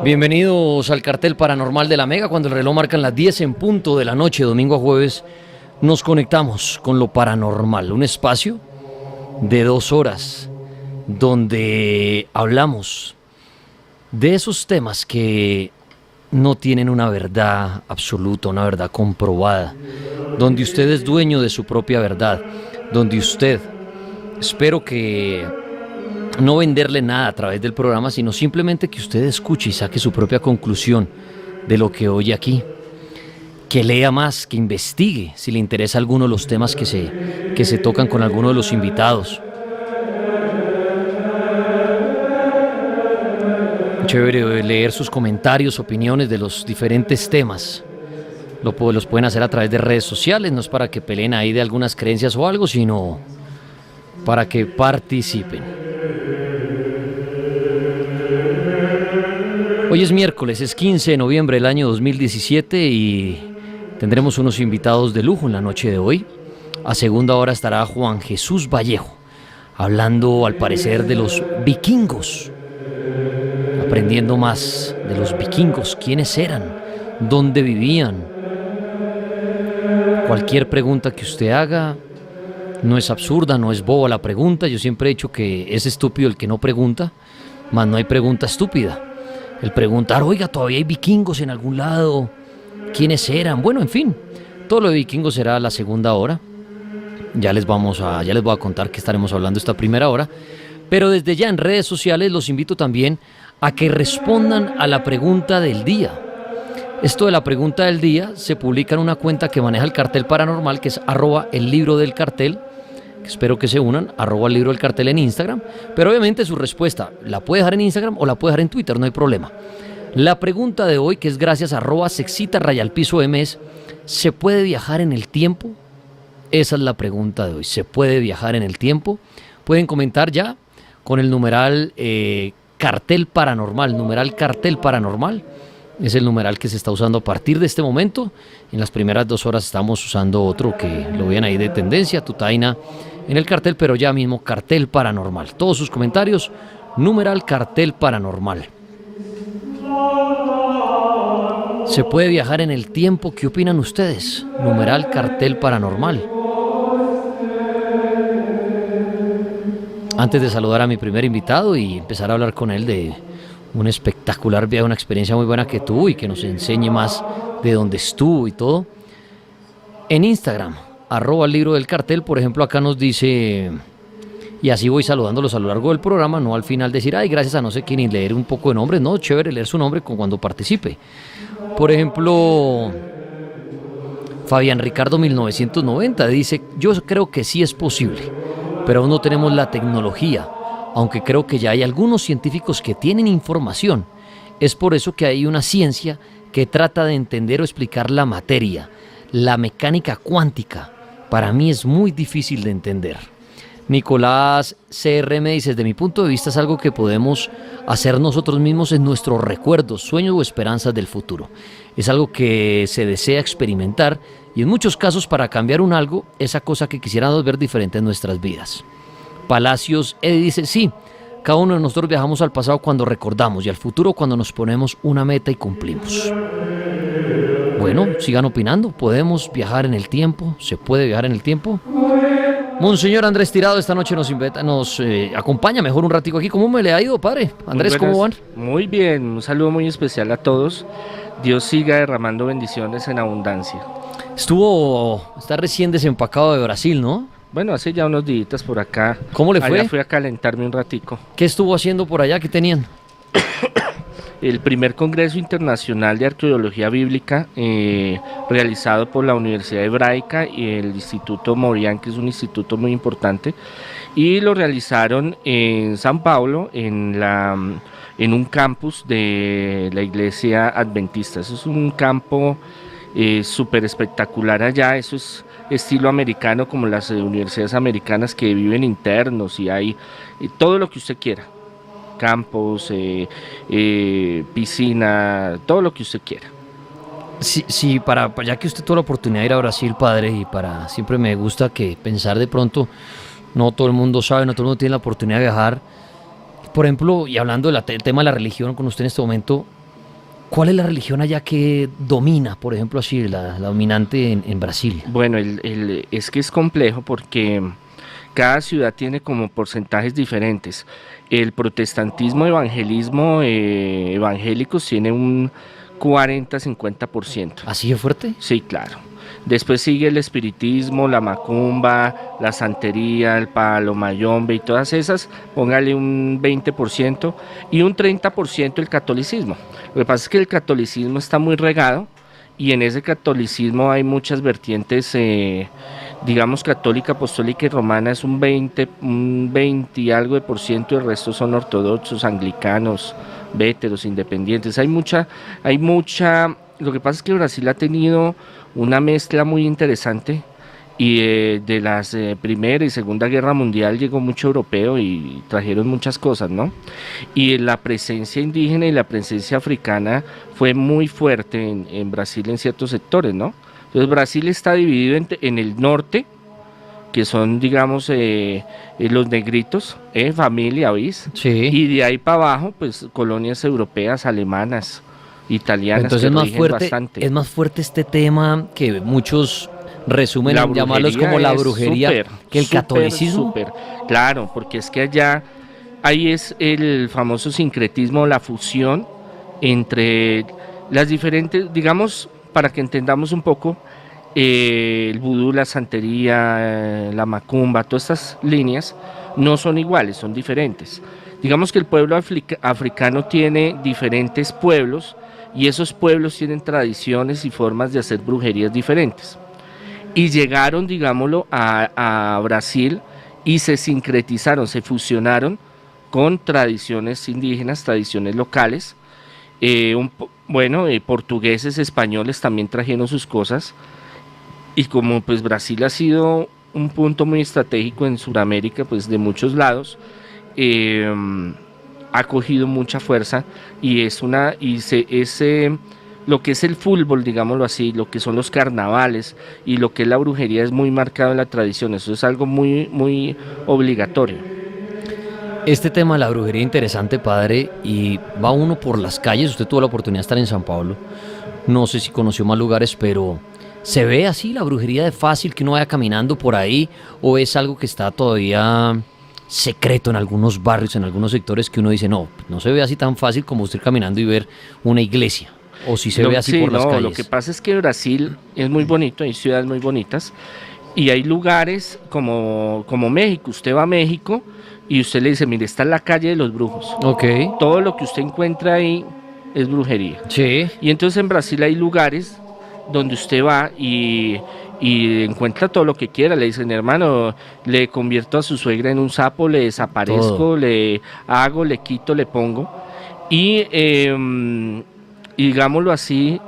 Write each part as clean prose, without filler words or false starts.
Bienvenidos al Cartel Paranormal de la Mega. Cuando el reloj marca las 10 en punto de la noche, domingo a jueves, nos conectamos con lo paranormal. Un espacio de 2 horas donde hablamos de esos temas que no tienen una verdad absoluta, una verdad comprobada, donde usted es dueño de su propia verdad, donde usted, espero que no venderle nada a través del programa, sino simplemente que usted escuche y saque su propia conclusión de lo que oye aquí. Que lea más, que investigue si le interesa alguno de los temas que se tocan con alguno de los invitados. Chévere leer sus comentarios, opiniones de los diferentes temas. Los pueden hacer a través de redes sociales, no es para que peleen ahí de algunas creencias o algo, sino para que participen. Hoy es miércoles, es 15 de noviembre del año 2017 y tendremos unos invitados de lujo en la noche de hoy. A segunda hora estará Juan Jesús Vallejo, hablando al parecer de los vikingos, aprendiendo más de los vikingos, quiénes eran, dónde vivían. Cualquier pregunta que usted haga no es absurda, no es boba la pregunta. Yo siempre he dicho que es estúpido el que no pregunta, mas no hay pregunta estúpida. El preguntar, oiga, ¿todavía hay vikingos en algún lado? ¿Quiénes eran? Bueno, en fin, todo lo de vikingos será a la segunda hora. Ya les voy a contar que estaremos hablando esta primera hora. Pero desde ya en redes sociales los invito también a que respondan a la pregunta del día. Esto de la pregunta del día se publica en una cuenta que maneja el Cartel Paranormal, que es @elLibroDelCartel, que espero que se unan, @elLibroDelCartel en Instagram, pero obviamente su respuesta la puede dejar en Instagram o la puede dejar en Twitter, no hay problema. La pregunta de hoy, que es gracias a @sexita_ms, ¿se puede viajar en el tiempo? Esa es la pregunta de hoy, ¿se puede viajar en el tiempo? Pueden comentar ya con el numeral Cartel Paranormal, numeral Cartel Paranormal. Es el numeral que se está usando a partir de este momento. En las primeras 2 horas estamos usando otro que lo vean ahí de tendencia, Tutaina, en el cartel, pero ya mismo Cartel Paranormal. Todos sus comentarios, numeral Cartel Paranormal. ¿Se puede viajar en el tiempo? ¿Qué opinan ustedes? Numeral Cartel Paranormal. Antes de saludar a mi primer invitado y empezar a hablar con él de un espectacular viaje, una experiencia muy buena que tuvo y que nos enseñe más de dónde estuvo y todo. En Instagram, @elLibroDelCartel, por ejemplo, acá nos dice, y así voy saludándolos a lo largo del programa, no al final decir, ay, gracias a no sé quién, y leer un poco de nombres, no, chévere leer su nombre cuando participe. Por ejemplo, Fabián Ricardo 1990 dice, yo creo que sí es posible, pero aún no tenemos la tecnología, aunque creo que ya hay algunos científicos que tienen información. Es por eso que hay una ciencia que trata de entender o explicar la materia, la mecánica cuántica. Para mí es muy difícil de entender. Nicolás CR me dice, desde mi punto de vista es algo que podemos hacer nosotros mismos en nuestros recuerdos, sueños o esperanzas del futuro. Es algo que se desea experimentar y en muchos casos para cambiar un algo, esa cosa que quisiéramos ver diferente en nuestras vidas. Palacios Eddie dice, sí, cada uno de nosotros viajamos al pasado cuando recordamos y al futuro cuando nos ponemos una meta y cumplimos. Bueno, sigan opinando, ¿podemos viajar en el tiempo? ¿Se puede viajar en el tiempo? Monseñor Andrés Tirado esta noche nos acompaña mejor un ratico aquí. ¿Cómo me le ha ido, padre? Andrés, ¿cómo van? Muy bien, un saludo muy especial a todos. Dios siga derramando bendiciones en abundancia. Está recién desempacado de Brasil, ¿no? Bueno, hace ya unos días por acá. ¿Cómo le fue? Allá fui a calentarme un ratico. ¿Qué estuvo haciendo por allá? ¿Qué tenían? El primer Congreso Internacional de Arqueología Bíblica realizado por la Universidad Hebraica y el Instituto Morián, que es un instituto muy importante, y lo realizaron en San Paulo, en un campus de la Iglesia Adventista. Eso es un campo súper espectacular allá, eso es estilo americano, como las universidades americanas que viven internos y hay todo lo que usted quiera. Campos, piscina, todo lo que usted quiera. Sí, ya que usted tuvo la oportunidad de ir a Brasil, padre, y siempre me gusta que pensar de pronto, no todo el mundo sabe, no todo el mundo tiene la oportunidad de viajar. Por ejemplo, y hablando del tema de la religión con usted en este momento, ¿cuál es la religión allá que domina, por ejemplo, así, la dominante en Brasil? Bueno, es que es complejo porque cada ciudad tiene como porcentajes diferentes. El protestantismo, evangelismo, evangélicos tiene un 40-50%. ¿Así de fuerte? Sí, claro. Después sigue el espiritismo, la macumba, la santería, el palo mayombe y todas esas, póngale un 20% y un 30% el catolicismo. Lo que pasa es que el catolicismo está muy regado y en ese catolicismo hay muchas vertientes, digamos católica, apostólica y romana es un 20 y algo de por ciento, el resto son ortodoxos, anglicanos, véteros, independientes. Hay mucha, lo que pasa es que Brasil ha tenido una mezcla muy interesante y de las Primera y Segunda Guerra Mundial llegó mucho europeo y trajeron muchas cosas, ¿no? Y la presencia indígena y la presencia africana fue muy fuerte en Brasil en ciertos sectores, ¿no? Entonces Brasil está dividido en el norte, que son, digamos, los negritos, familia, ¿oís? Sí. Y de ahí para abajo, pues colonias europeas, alemanas, italianas, Entonces que rigen bastante. es más fuerte este tema que muchos resumen La en llamarlos como la es brujería súper, que el súper, catolicismo. súper. Claro, porque es que allá, ahí es el famoso sincretismo, la fusión entre las diferentes, digamos, para que entendamos un poco, el vudú, la santería, la macumba, todas estas líneas no son iguales, son diferentes. Digamos que el pueblo africano tiene diferentes pueblos y esos pueblos tienen tradiciones y formas de hacer brujerías diferentes. Y llegaron, digámoslo, a Brasil y se sincretizaron, se fusionaron con tradiciones indígenas, tradiciones locales. Portugueses, españoles también trajeron sus cosas. Y como pues Brasil ha sido un punto muy estratégico en Sudamérica, pues de muchos lados, ha cogido mucha fuerza y lo que es el fútbol, digámoslo así, lo que son los carnavales y lo que es la brujería es muy marcado en la tradición. Eso es algo muy, muy obligatorio. Este tema de la brujería interesante, padre, y va uno por las calles. Usted tuvo la oportunidad de estar en San Pablo. No sé si conoció más lugares, pero ¿se ve así la brujería de fácil que uno vaya caminando por ahí? ¿O es algo que está todavía secreto en algunos barrios, en algunos sectores que uno dice, no se ve así tan fácil como usted ir caminando y ver una iglesia? ¿O si se ve así por las calles? Lo que pasa es que Brasil es muy bonito, hay ciudades muy bonitas y hay lugares como México. Usted va a México y usted le dice, mire, está en la calle de los brujos. Ok. Todo lo que usted encuentra ahí es brujería. Sí. Y entonces en Brasil hay lugares donde usted va y encuentra todo lo que quiera. Le dicen, hermano, le convierto a su suegra en un sapo, le desaparezco, Todo. le hago, le quito, le pongo. Y digámoslo así,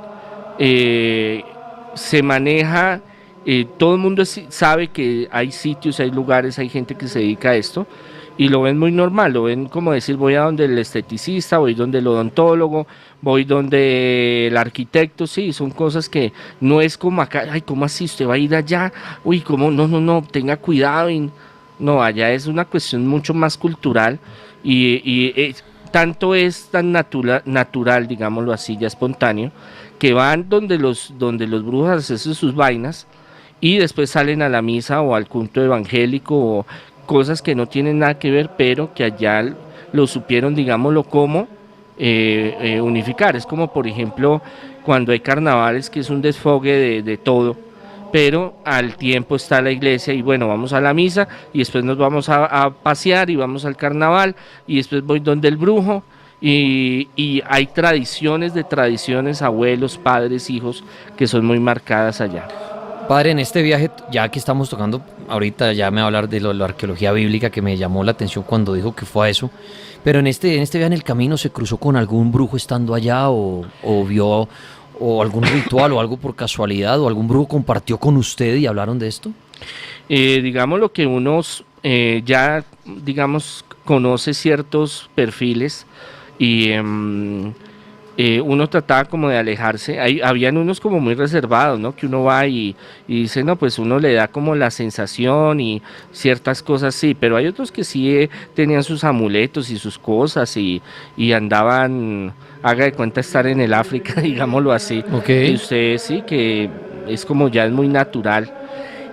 se maneja, todo el mundo sabe que hay sitios, hay lugares, hay gente que se dedica a esto y lo ven muy normal, lo ven como decir, voy a donde el esteticista, voy donde el odontólogo, voy donde el arquitecto. Sí, son cosas que no es como acá, ay, ¿cómo así? ¿Usted va a ir allá? Uy, ¿cómo? No, tenga cuidado. No, allá es una cuestión mucho más cultural y tanto es tan natural, digámoslo así, ya espontáneo, que van donde los brujos hacen sus vainas y después salen a la misa o al culto evangélico o cosas que no tienen nada que ver, pero que allá lo supieron, digámoslo, como unificar. Es como, por ejemplo, cuando hay carnavales, que es un desfogue de todo, pero al tiempo está la iglesia y bueno, vamos a la misa y después nos vamos a pasear y vamos al carnaval y después voy donde el brujo y hay tradiciones, abuelos, padres, hijos, que son muy marcadas allá. Padre, en este viaje, ya que estamos tocando, ahorita ya me va a hablar de la arqueología bíblica que me llamó la atención cuando dijo que fue a eso, pero en este viaje en el camino se cruzó con algún brujo estando allá o vio o algún ritual o algo por casualidad o algún brujo compartió con usted y hablaron de esto. Digamos lo que unos ya, digamos, conoce ciertos perfiles y uno trataba como de alejarse. Habían unos como muy reservados, ¿no? Que uno va y dice, no, pues uno le da como la sensación y ciertas cosas sí, pero hay otros que sí tenían sus amuletos y sus cosas y andaban, haga de cuenta estar en el África, digámoslo así. Ok. Y usted sí que es como ya es muy natural.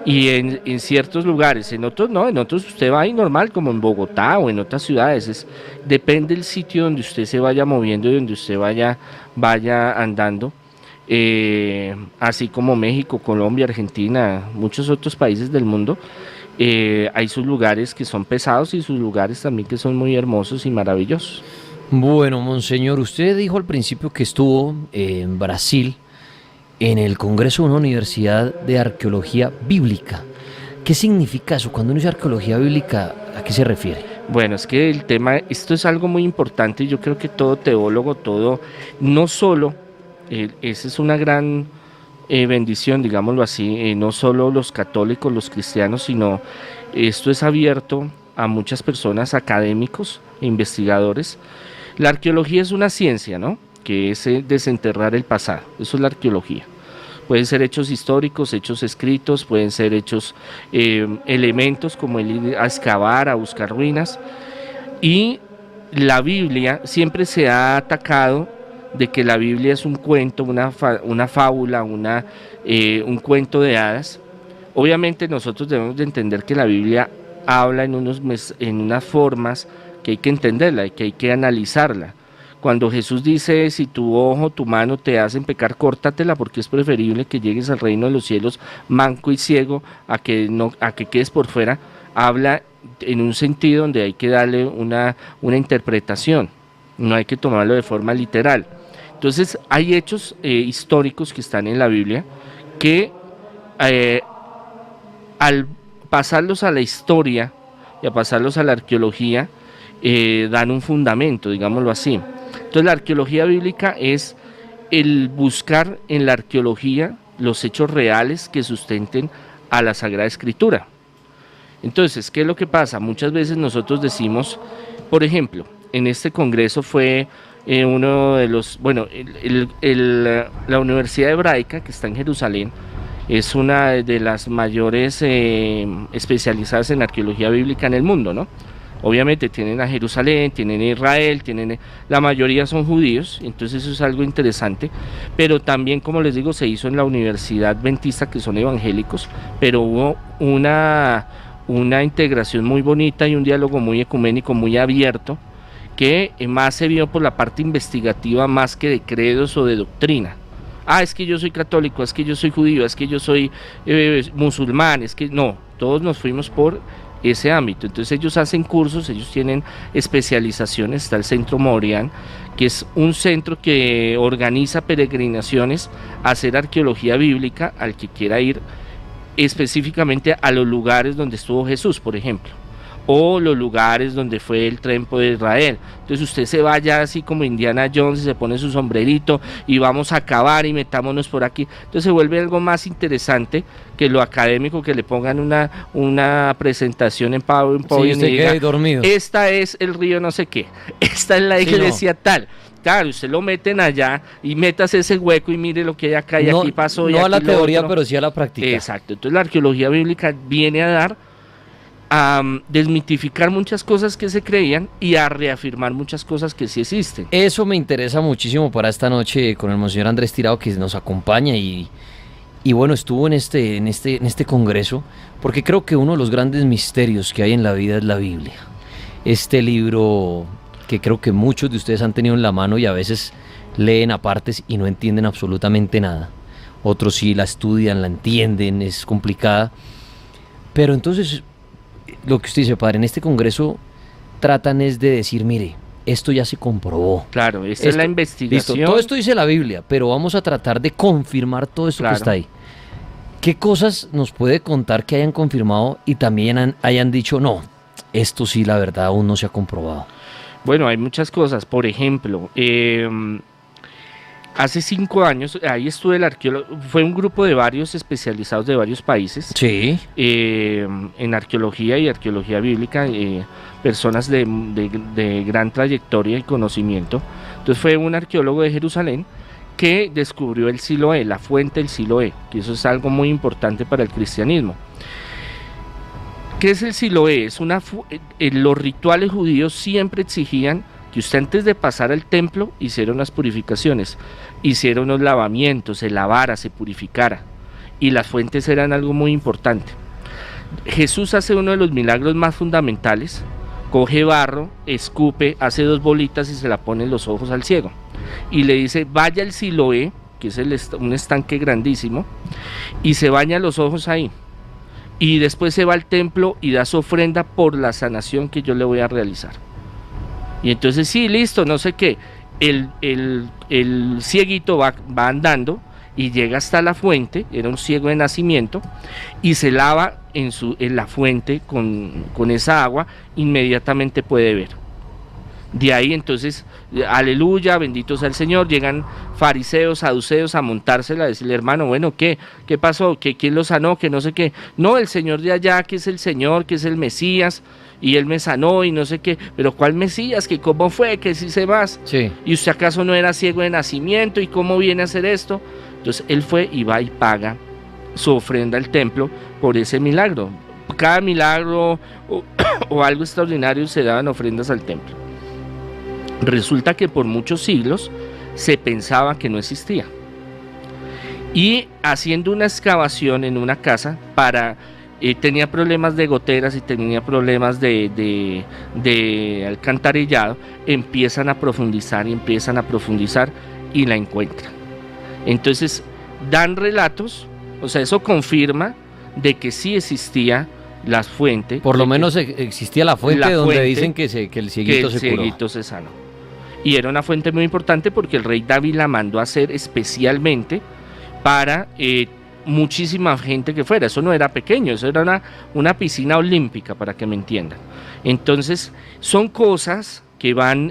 Y en ciertos lugares, en otros no, en otros usted va ahí normal, como en Bogotá o en otras ciudades. Depende del sitio donde usted se vaya moviendo y donde usted vaya andando. Así como México, Colombia, Argentina, muchos otros países del mundo, hay sus lugares que son pesados y sus lugares también que son muy hermosos y maravillosos. Bueno, monseñor, usted dijo al principio que estuvo en Brasil en el Congreso de una Universidad de Arqueología Bíblica. ¿Qué significa eso? Cuando uno dice arqueología bíblica, ¿a qué se refiere? Bueno, es que el tema, esto es algo muy importante y yo creo que todo teólogo, no solo, esa es una gran bendición, digámoslo así, no solo los católicos, los cristianos, sino esto es abierto a muchas personas, académicos e investigadores. La arqueología es una ciencia, ¿no? Que es desenterrar el pasado, eso es la arqueología. Pueden ser hechos históricos, hechos escritos, pueden ser hechos elementos como el ir a excavar, a buscar ruinas. Y la Biblia siempre se ha atacado de que la Biblia es un cuento, una fábula, un cuento de hadas. Obviamente nosotros debemos de entender que la Biblia habla en unas formas que hay que entenderla y que hay que analizarla. Cuando Jesús dice, si tu ojo, tu mano te hacen pecar, córtatela, porque es preferible que llegues al reino de los cielos manco y ciego a que quedes por fuera, habla en un sentido donde hay que darle una interpretación, no hay que tomarlo de forma literal. Entonces hay hechos históricos que están en la Biblia que al pasarlos a la historia y a pasarlos a la arqueología, dan un fundamento, digámoslo así. Entonces la arqueología bíblica es el buscar en la arqueología los hechos reales que sustenten a la Sagrada Escritura. Entonces, ¿qué es lo que pasa? Muchas veces nosotros decimos, por ejemplo, en este congreso fue uno de los, bueno, la Universidad Hebraica, que está en Jerusalén, es una de las mayores especializadas en arqueología bíblica en el mundo, ¿no? Obviamente tienen a Jerusalén, tienen a Israel, la mayoría son judíos, entonces eso es algo interesante, pero también, como les digo, se hizo en la Universidad Adventista, que son evangélicos, pero hubo una integración muy bonita y un diálogo muy ecuménico, muy abierto, que más se vio por la parte investigativa más que de credos o de doctrina. Ah, es que yo soy católico, es que yo soy judío, es que yo soy musulmán, es que no, todos nos fuimos por ese ámbito. Entonces ellos hacen cursos, ellos tienen especializaciones. Está el Centro Moorian, que es un centro que organiza peregrinaciones a hacer arqueología bíblica al que quiera ir específicamente a los lugares donde estuvo Jesús, por ejemplo, o los lugares donde fue el templo de Israel. Entonces usted se vaya así como Indiana Jones y se pone su sombrerito y vamos a cavar y metámonos por aquí. Entonces se vuelve algo más interesante que lo académico, que le pongan una presentación en PowerPoint Sí, y diga, dormido. Esta es el río no sé qué, esta es la iglesia tal. Claro, usted lo meten allá y metas ese hueco y mire lo que hay acá y no, aquí pasó. Y no aquí a la teoría, otro. pero sí a la práctica. Exacto. Entonces la arqueología bíblica viene a desmitificar muchas cosas que se creían y a reafirmar muchas cosas que sí existen. Eso me interesa muchísimo para esta noche con el monseñor Andrés Tirado, que nos acompaña y bueno, estuvo en este congreso, porque creo que uno de los grandes misterios que hay en la vida es la Biblia. Este libro que creo que muchos de ustedes han tenido en la mano y a veces leen a partes y no entienden absolutamente nada. Otros sí la estudian, la entienden, es complicada. Pero entonces, lo que usted dice, padre, en este congreso tratan es de decir, mire, esto ya se comprobó. Claro, esta es la investigación. Listo, todo esto dice la Biblia, pero vamos a tratar de confirmar todo esto que está ahí. ¿Qué cosas nos puede contar que hayan confirmado y también hayan dicho, no, esto sí, la verdad, aún no se ha comprobado? Bueno, hay muchas cosas. Por ejemplo, Hace 5 años, ahí estuve el arqueólogo, fue un grupo de varios especializados de varios países Sí. en arqueología y arqueología bíblica, personas de gran trayectoria y conocimiento. Entonces fue un arqueólogo de Jerusalén que descubrió el Siloé, la fuente del Siloé, que eso es algo muy importante para el cristianismo. ¿Qué es el Siloé? Los rituales judíos siempre exigían que usted antes de pasar al templo hiciera unas purificaciones, hiciera unos lavamientos, se lavara, se purificara, y las fuentes eran algo muy importante. Jesús hace uno de los milagros más fundamentales, coge barro, escupe, hace 2 bolitas y se la pone en los ojos al ciego, y le dice, vaya al Siloé, que es un estanque grandísimo, y se baña los ojos ahí, y después se va al templo y da su ofrenda por la sanación que yo le voy a realizar. Y entonces sí, listo, no sé qué, el cieguito va andando y llega hasta la fuente, era un ciego de nacimiento, y se lava en la fuente con esa agua, inmediatamente puede ver. De ahí entonces, aleluya, bendito sea el Señor, llegan fariseos, saduceos a montársela, a decirle, hermano, bueno, ¿qué pasó? ¿Quién lo sanó? Que no sé qué. No, el Señor de allá, que es el Señor, que es el Mesías, y él me sanó y no sé qué, pero ¿cuál Mesías? ¿Que cómo fue? ¿Que sí sé más? Sí. ¿Y usted acaso no era ciego de nacimiento? ¿Y cómo viene a hacer esto? Entonces él fue y va y paga su ofrenda al templo por ese milagro. Cada milagro o algo extraordinario se daban ofrendas al templo. Resulta que por muchos siglos se pensaba que no existía. Y haciendo una excavación en una casa tenía problemas de goteras y tenía problemas de alcantarillado, empiezan a profundizar y la encuentran. Entonces dan relatos, o sea, eso confirma de que sí existía la fuente. Por lo menos existía la fuente donde dicen que el cieguito se sanó. Y era una fuente muy importante porque el rey David la mandó a hacer especialmente para muchísima gente que fuera. Eso no era pequeño, eso era una piscina olímpica, para que me entiendan. Entonces son cosas que van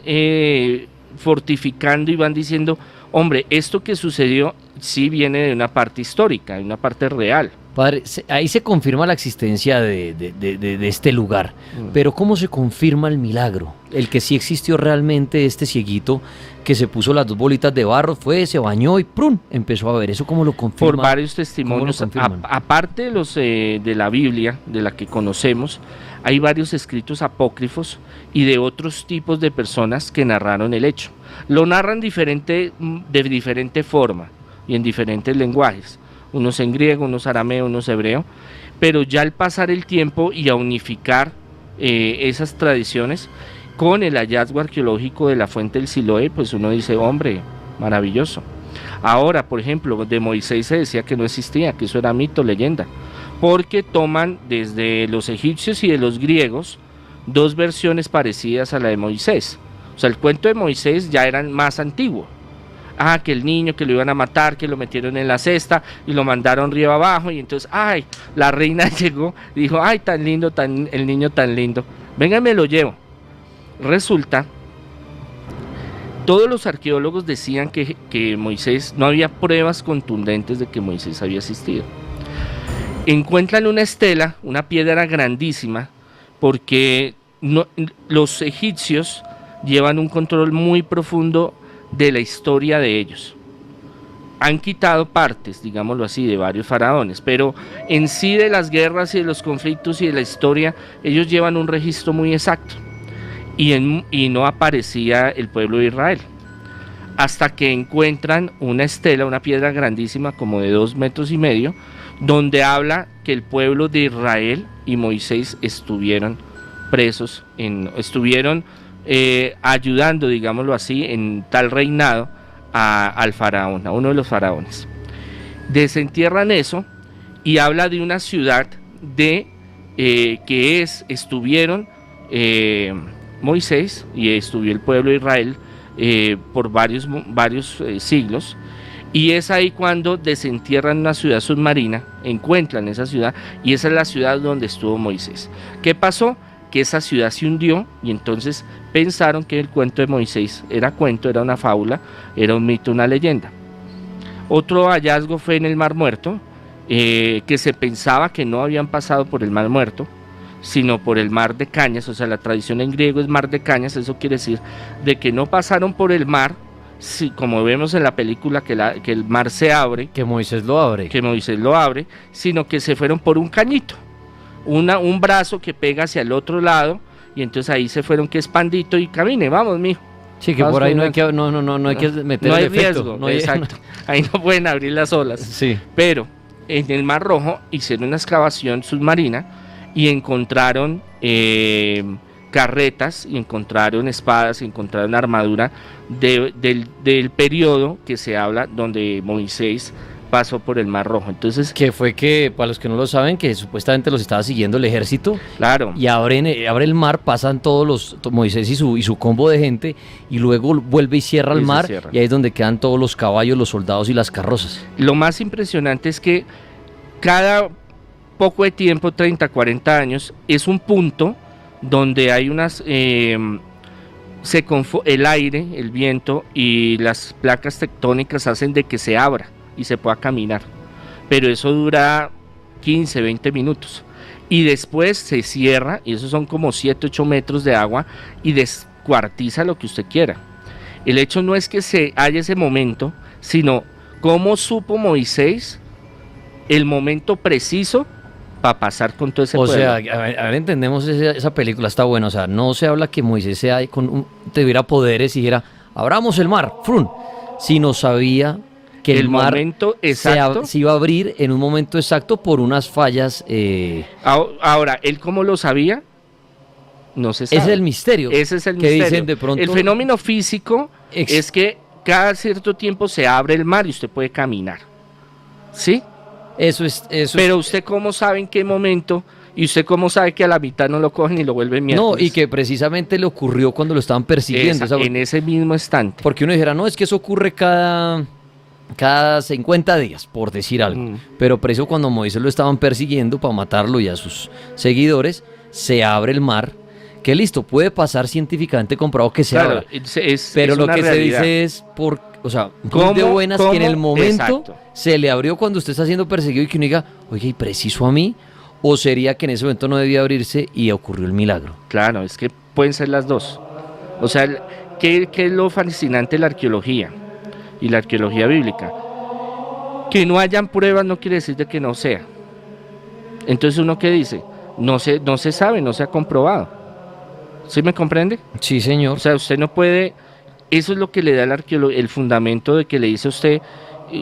fortificando y van diciendo, hombre, esto que sucedió sí viene de una parte histórica, de una parte real. Padre, ahí se confirma la existencia de este lugar, pero ¿cómo se confirma el milagro? El que sí existió realmente este cieguito que se puso las 2 bolitas de barro, se bañó y ¡prum! Empezó a ver. ¿Eso cómo lo confirma? Por varios testimonios, aparte de los de la Biblia, de la que conocemos, hay varios escritos apócrifos y de otros tipos de personas que narraron el hecho. Lo narran de diferente forma y en diferentes lenguajes, unos en griego, unos arameo, unos hebreo, pero ya al pasar el tiempo y a unificar esas tradiciones con el hallazgo arqueológico de la fuente del Siloé, pues uno dice, hombre, maravilloso. Ahora, por ejemplo, de Moisés se decía que no existía, que eso era mito, leyenda, porque toman desde los egipcios y de los griegos 2 versiones parecidas a la de Moisés. O sea, el cuento de Moisés ya era más antiguo. Que el niño que lo iban a matar, que lo metieron en la cesta y lo mandaron río abajo, y entonces, la reina llegó y dijo, tan lindo, el niño tan lindo, venga, me lo llevo. Resulta, todos los arqueólogos decían que Moisés, no había pruebas contundentes de que Moisés había existido. Encuentran una estela, una piedra grandísima, porque los egipcios llevan un control muy profundo de la historia de ellos. Han quitado partes, digámoslo así, de varios faraones, pero en sí de las guerras y de los conflictos y de la historia, ellos llevan un registro muy exacto, y no aparecía el pueblo de Israel, hasta que encuentran una estela, una piedra grandísima como de 2,5 metros, donde habla que el pueblo de Israel y Moisés estuvieron presos, estuvieron ayudando, digámoslo así, en tal reinado al faraón, a uno de los faraones. Desentierran eso y habla de una ciudad estuvieron Moisés y estuvo el pueblo de Israel por varios siglos, y es ahí cuando desentierran una ciudad submarina, encuentran esa ciudad, y esa es la ciudad donde estuvo Moisés. ¿Qué pasó? Que esa ciudad se hundió, y entonces pensaron que el cuento de Moisés era una fábula, era un mito, una leyenda. Otro hallazgo fue en el Mar Muerto, que se pensaba que no habían pasado por el Mar Muerto, sino por el Mar de Cañas. O sea, la tradición en griego es Mar de Cañas. Eso quiere decir de que no pasaron por el mar, como vemos en la película, que el mar se abre, Que Moisés lo abre. sino que se fueron por un cañito, un brazo que pega hacia el otro lado, y entonces ahí se fueron que expandito y camine, vamos, mijo. Sí, que Vamos por ahí no hay caminando. que, no hay que meter No hay el efecto. riesgo, No hay- exacto. Ahí no pueden abrir las olas. Sí. Pero en el Mar Rojo hicieron una excavación submarina y encontraron carretas, y encontraron espadas, y encontraron armadura del periodo que se habla donde Moisés pasó por el Mar Rojo. Entonces, Que fue que, para los que no lo saben, que supuestamente los estaba siguiendo el ejército claro, y abre el mar, pasan Moisés y su combo de gente, y luego vuelve y cierra el Y se mar, cierra. y ahí es donde quedan todos los caballos, los soldados y las carrozas. lo más impresionante es que cada poco de tiempo, 30, 40 años, es un punto donde hay el aire, el viento y las placas tectónicas hacen de que se abra y se pueda caminar. Pero eso dura 15, 20 minutos. Y después se cierra, y esos son como 7, 8 metros de agua, y descuartiza lo que usted quiera. El hecho no es que se haya ese momento, sino cómo supo Moisés el momento preciso para pasar con todo ese O pueblo. sea, a ver, entendemos esa película, está buena. O sea, no se habla que Moisés tuviera poderes y dijera, abramos el mar, frun, sino sabía que el mar momento exacto. se iba a abrir en un momento exacto por unas fallas. Ahora, ¿él cómo lo sabía? No se sabe. Ese es el misterio. Ese es el que misterio. dicen de pronto. El fenómeno físico es que cada cierto tiempo se abre el mar y usted puede caminar. ¿Sí? Eso es. Pero usted cómo sabe en qué momento, y usted cómo sabe que a la mitad no lo cogen y lo vuelven mierda. No, y que precisamente le ocurrió cuando lo estaban persiguiendo. En ese mismo instante. Porque uno dijera, no, es que eso ocurre cada 50 días, por decir algo. Pero por eso cuando Moisés lo estaban persiguiendo para matarlo y a sus seguidores, se abre el mar, que listo, puede pasar científicamente comprobado que se abra. Pero lo que realidad. se dice es, o sea, ¿Cómo? de buenas que en el momento Exacto. se le abrió cuando usted está siendo perseguido y que uno diga, oye, ¿y preciso a mí? ¿O sería que en ese momento no debía abrirse y ocurrió el milagro? Claro, es que pueden ser las dos. O sea, ¿qué es lo fascinante de la arqueología y la arqueología bíblica? Que no hayan pruebas no quiere decir de que no sea. Entonces, ¿uno qué dice? No se sabe, no se ha comprobado. ¿Sí me comprende? Sí, señor. O sea, usted no puede, eso es lo que le da el fundamento de que le dice a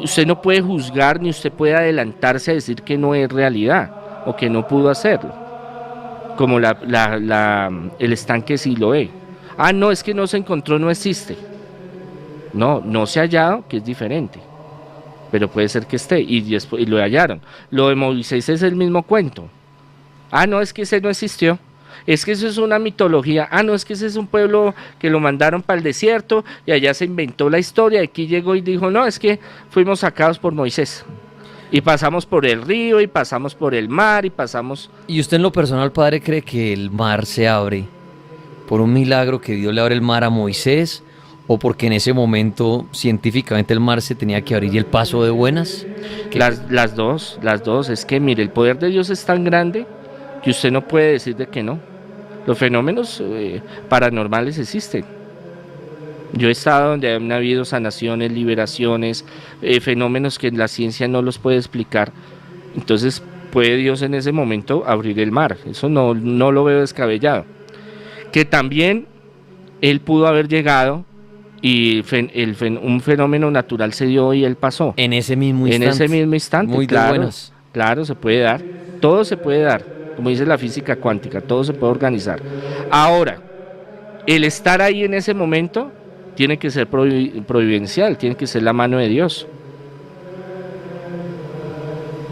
usted no puede juzgar ni usted puede adelantarse a decir que no es realidad o que no pudo hacerlo. Como el estanque de Siloé. Ah, no, es que no se encontró, no existe. No se ha hallado, que es diferente. Pero puede ser que esté, y lo hallaron. Lo de Moisés es el mismo cuento. Ah, no, es que ese no existió. Es que eso es una mitología. Ah, no, es que ese es un pueblo que lo mandaron para el desierto y allá se inventó la historia. Aquí llegó y dijo, no, es que fuimos sacados por Moisés. Y pasamos por el río y pasamos por el mar y pasamos... ¿Y usted en lo personal, padre, cree que el mar se abre por un milagro que Dios le abre el mar a Moisés, o porque en ese momento científicamente el mar se tenía que abrir y el paso de buenas? Las dos. Es que mire, el poder de Dios es tan grande que usted no puede decir de que no. Los fenómenos paranormales existen. Yo he estado donde han habido sanaciones, liberaciones, fenómenos que la ciencia no los puede explicar. Entonces puede Dios en ese momento abrir el mar. Eso no lo veo descabellado. Que también Él pudo haber llegado y un fenómeno natural se dio y Él pasó. En ese mismo instante. En ese mismo instante, Muy claro, de buenas. claro, se puede dar. Todo se puede dar. Como dice la física cuántica, todo se puede organizar. Ahora, el estar ahí en ese momento tiene que ser providencial, tiene que ser la mano de Dios.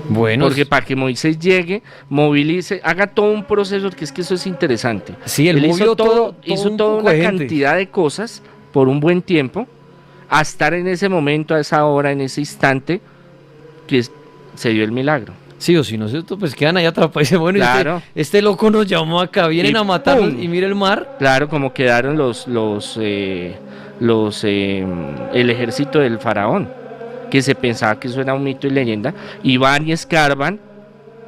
Bueno, Porque para que Moisés llegue, movilice, haga todo un proceso, que es que eso es interesante. sí, él hizo movió todo, un hizo poco toda una de gente. cantidad de cosas por un buen tiempo, a estar en ese momento, a esa hora, en ese instante, que se dio el milagro. Sí, o si no es cierto, pues quedan ahí atrapados y dicen, bueno, Claro. este loco nos llamó acá, vienen Y a matarnos ¡pum! y mira el mar. Claro, como quedaron el ejército del faraón, que se pensaba que eso era un mito y leyenda, y van y escarban,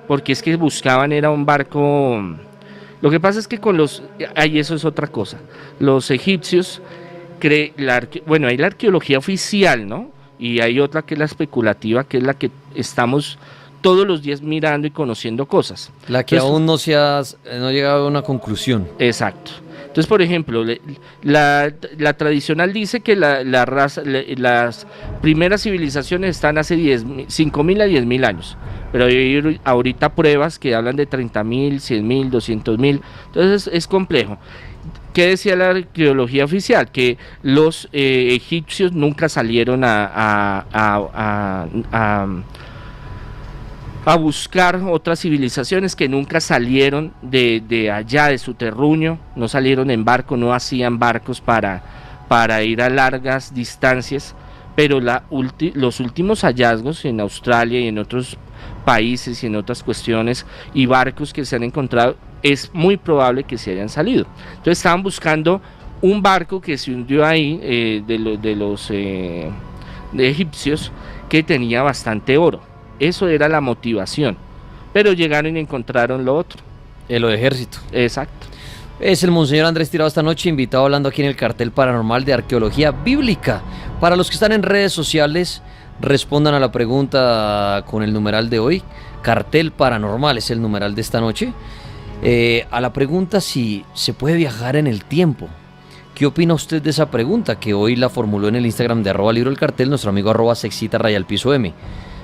porque es que buscaban era un barco. Lo que pasa es que ahí eso es otra cosa, los egipcios, bueno, hay la arqueología oficial, ¿no? Y hay otra que es la especulativa, que es la que estamos todos los días mirando y conociendo cosas. La que Entonces, aún no ha llegado a una conclusión. exacto. Entonces, por ejemplo, la tradicional dice que las primeras civilizaciones están hace 5.000 a 10.000 años, pero hay ahorita pruebas que hablan de 30.000, 100.000, 200.000, entonces es complejo. ¿Qué decía la arqueología oficial? Que los egipcios nunca salieron a buscar otras civilizaciones, que nunca salieron de allá, de su terruño, no salieron en barco, no hacían barcos para ir a largas distancias, pero los últimos hallazgos en Australia y en otros países y en otras cuestiones y barcos que se han encontrado, es muy probable que se hayan salido. Entonces estaban buscando un barco que se hundió ahí de los egipcios, que tenía bastante oro. Eso era la motivación, pero llegaron y encontraron lo otro. El ejército. Exacto. Es el Monseñor Andrés Tirado esta noche, invitado hablando aquí en el Cartel Paranormal de Arqueología Bíblica. Para los que están en redes sociales, respondan a la pregunta con el numeral de hoy. Cartel Paranormal es el numeral de esta noche. A la pregunta si se puede viajar en el tiempo. ¿Qué opina usted de esa pregunta? Que hoy la formuló en el Instagram de @libroelcartel, nuestro amigo @sexita_m.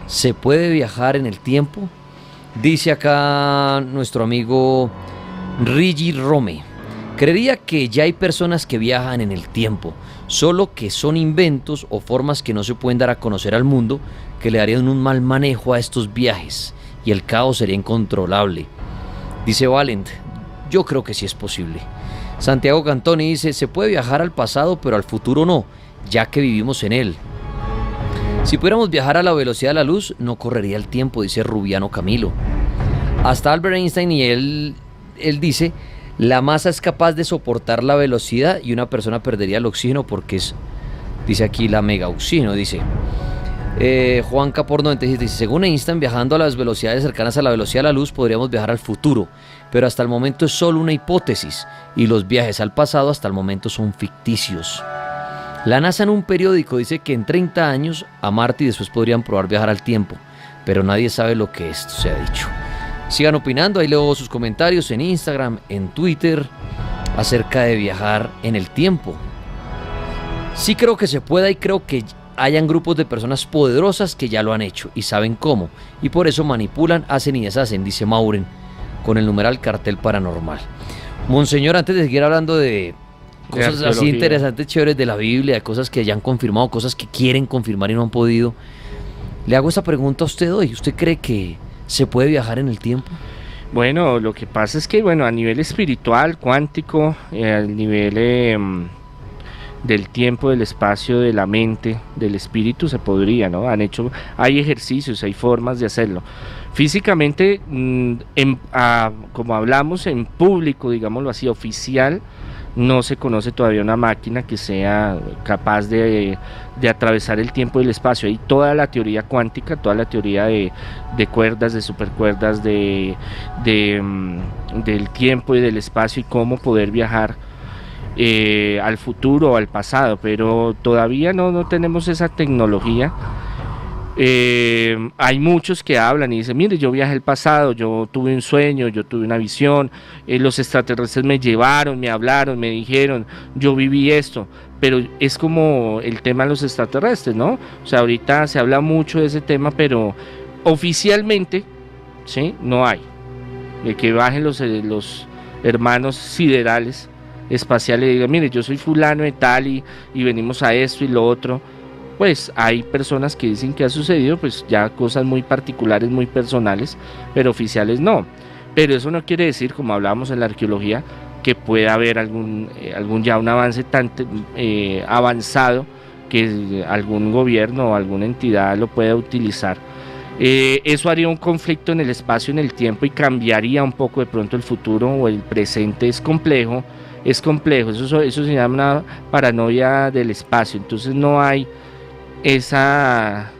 ¿Se puede viajar en el tiempo? Dice acá nuestro amigo Rigi Rome. Creería que ya hay personas que viajan en el tiempo, solo que son inventos o formas que no se pueden dar a conocer al mundo, que le darían un mal manejo a estos viajes y el caos sería incontrolable. Dice Valent, yo creo que sí es posible. Santiago Cantoni dice, se puede viajar al pasado pero al futuro no, ya que vivimos en él. Si pudiéramos viajar a la velocidad de la luz, no correría el tiempo, dice Rubiano Camilo. Hasta Albert Einstein, y él dice, la masa es capaz de soportar la velocidad y una persona perdería el oxígeno porque es, dice aquí, la mega oxígeno, dice. Juan Capor 97 dice, según Einstein, viajando a las velocidades cercanas a la velocidad de la luz, podríamos viajar al futuro, pero hasta el momento es solo una hipótesis y los viajes al pasado hasta el momento son ficticios. La NASA en un periódico dice que en 30 años a Marte y después podrían probar viajar al tiempo, pero nadie sabe lo que esto se ha dicho. Sigan opinando, ahí leo sus comentarios en Instagram, en Twitter, acerca de viajar en el tiempo. Sí creo que se pueda y creo que hayan grupos de personas poderosas que ya lo han hecho y saben cómo, y por eso manipulan, hacen y deshacen, dice Mauren, con el numeral Cartel Paranormal. Monseñor, antes de seguir hablando de cosas así interesantes, chéveres de la Biblia, de cosas que ya han confirmado, cosas que quieren confirmar y no han podido, le hago esta pregunta a usted hoy. ¿Usted cree que se puede viajar en el tiempo? Bueno, lo que pasa es que, bueno, a nivel espiritual, cuántico, al nivel del tiempo, del espacio, de la mente, del espíritu, se podría, ¿no? Hay ejercicios, hay formas de hacerlo. Físicamente, como hablamos en público, digámoslo así, oficial, no se conoce todavía una máquina que sea capaz de atravesar el tiempo y el espacio. Hay toda la teoría cuántica, toda la teoría de cuerdas, de supercuerdas, del tiempo y del espacio y cómo poder viajar al futuro o al pasado, pero todavía no tenemos esa tecnología. Hay muchos que hablan y dicen, mire, yo viajé al pasado, yo tuve un sueño, yo tuve una visión, los extraterrestres me llevaron, me hablaron, me dijeron, yo viví esto, pero es como el tema de los extraterrestres, ¿no? O sea, ahorita se habla mucho de ese tema, pero oficialmente, ¿sí? No hay. De que bajen los hermanos siderales espaciales y digan, mire, yo soy fulano de tal y venimos a esto y lo otro. Pues hay personas que dicen que ha sucedido, pues ya cosas muy particulares, muy personales, pero oficiales no. Pero eso no quiere decir, como hablábamos en la arqueología, que pueda haber algún ya un avance tan avanzado que algún gobierno o alguna entidad lo pueda utilizar. Eso haría un conflicto en el espacio, en el tiempo, y cambiaría un poco de pronto el futuro o el presente. Es complejo, eso se llama una paranoia del espacio. Entonces no hay esa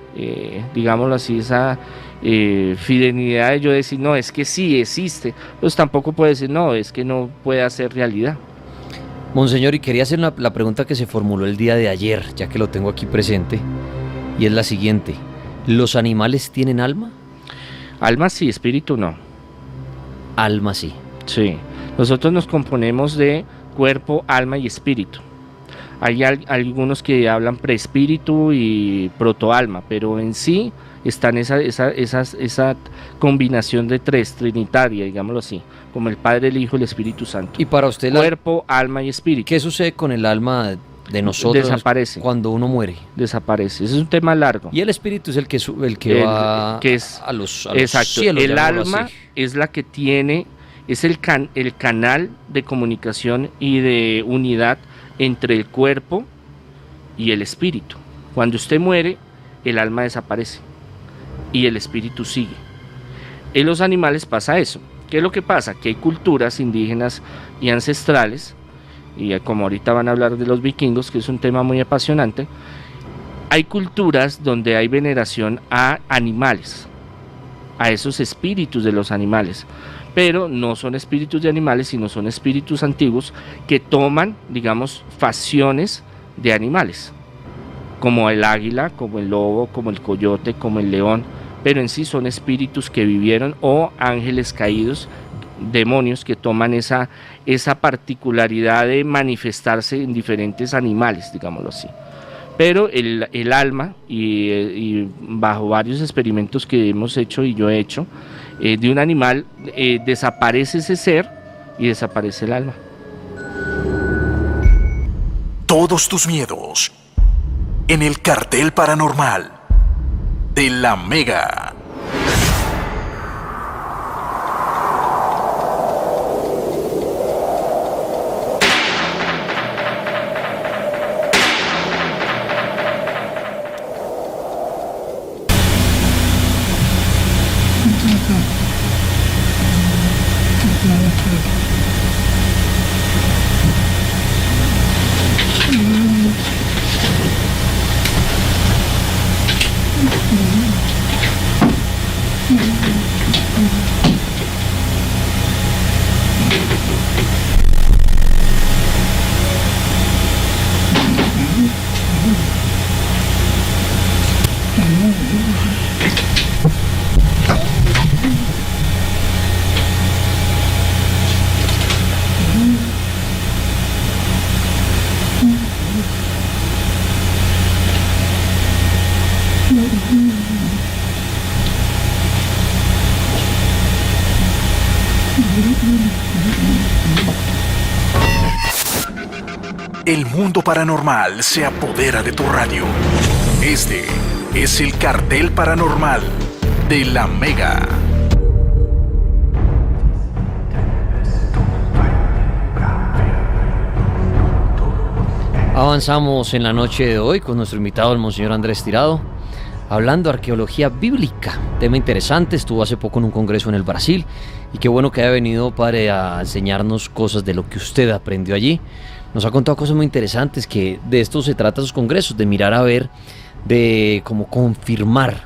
digámoslo así, esa fidelidad de yo decir, no, es que sí existe, pues tampoco puede decir, no, es que no puede hacer realidad. Monseñor, y quería hacer la pregunta que se formuló el día de ayer, ya que lo tengo aquí presente, y es la siguiente: ¿los animales tienen alma? Alma sí, espíritu no. Alma sí. Sí, nosotros nos componemos de cuerpo, alma y espíritu. Hay algunos que hablan preespíritu y protoalma, pero en sí están esa combinación de tres, trinitaria, digámoslo así, como el Padre, el Hijo y el Espíritu Santo. Y para usted, cuerpo, alma y espíritu. ¿qué sucede con el alma de nosotros? Desaparece. Cuando uno muere. Desaparece. Ese es un tema largo. Y el espíritu es el que va que es, a los exacto, cielos. El alma es la que tiene, es el canal de comunicación y de unidad entre el cuerpo y el espíritu. Cuando usted muere, el alma desaparece y el espíritu sigue. En los animales pasa eso. ¿Qué es lo que pasa? Que hay culturas indígenas y ancestrales, y como ahorita van a hablar de los vikingos, que es un tema muy apasionante, hay culturas donde hay veneración a animales, a esos espíritus de los animales, pero no son espíritus de animales, sino son espíritus antiguos que toman, digamos, facciones de animales, como el águila, como el lobo, como el coyote, como el león, pero en sí son espíritus que vivieron, o ángeles caídos, demonios que toman esa particularidad de manifestarse en diferentes animales, digámoslo así. Pero el alma, y bajo varios experimentos que hemos hecho y yo he hecho, de un animal, desaparece ese ser y desaparece el alma. Todos tus miedos en el cartel paranormal de La Mega. El mundo paranormal se apodera de tu radio. Este es el cartel paranormal de La Mega. Avanzamos en la noche de hoy con nuestro invitado, el Monseñor Andrés Tirado, hablando de arqueología bíblica. Tema interesante, estuvo hace poco en un congreso en el Brasil, y qué bueno que haya venido, padre, a enseñarnos cosas de lo que usted aprendió allí. Nos ha contado cosas muy interesantes, que de esto se trata sus congresos, de mirar a ver, de cómo confirmar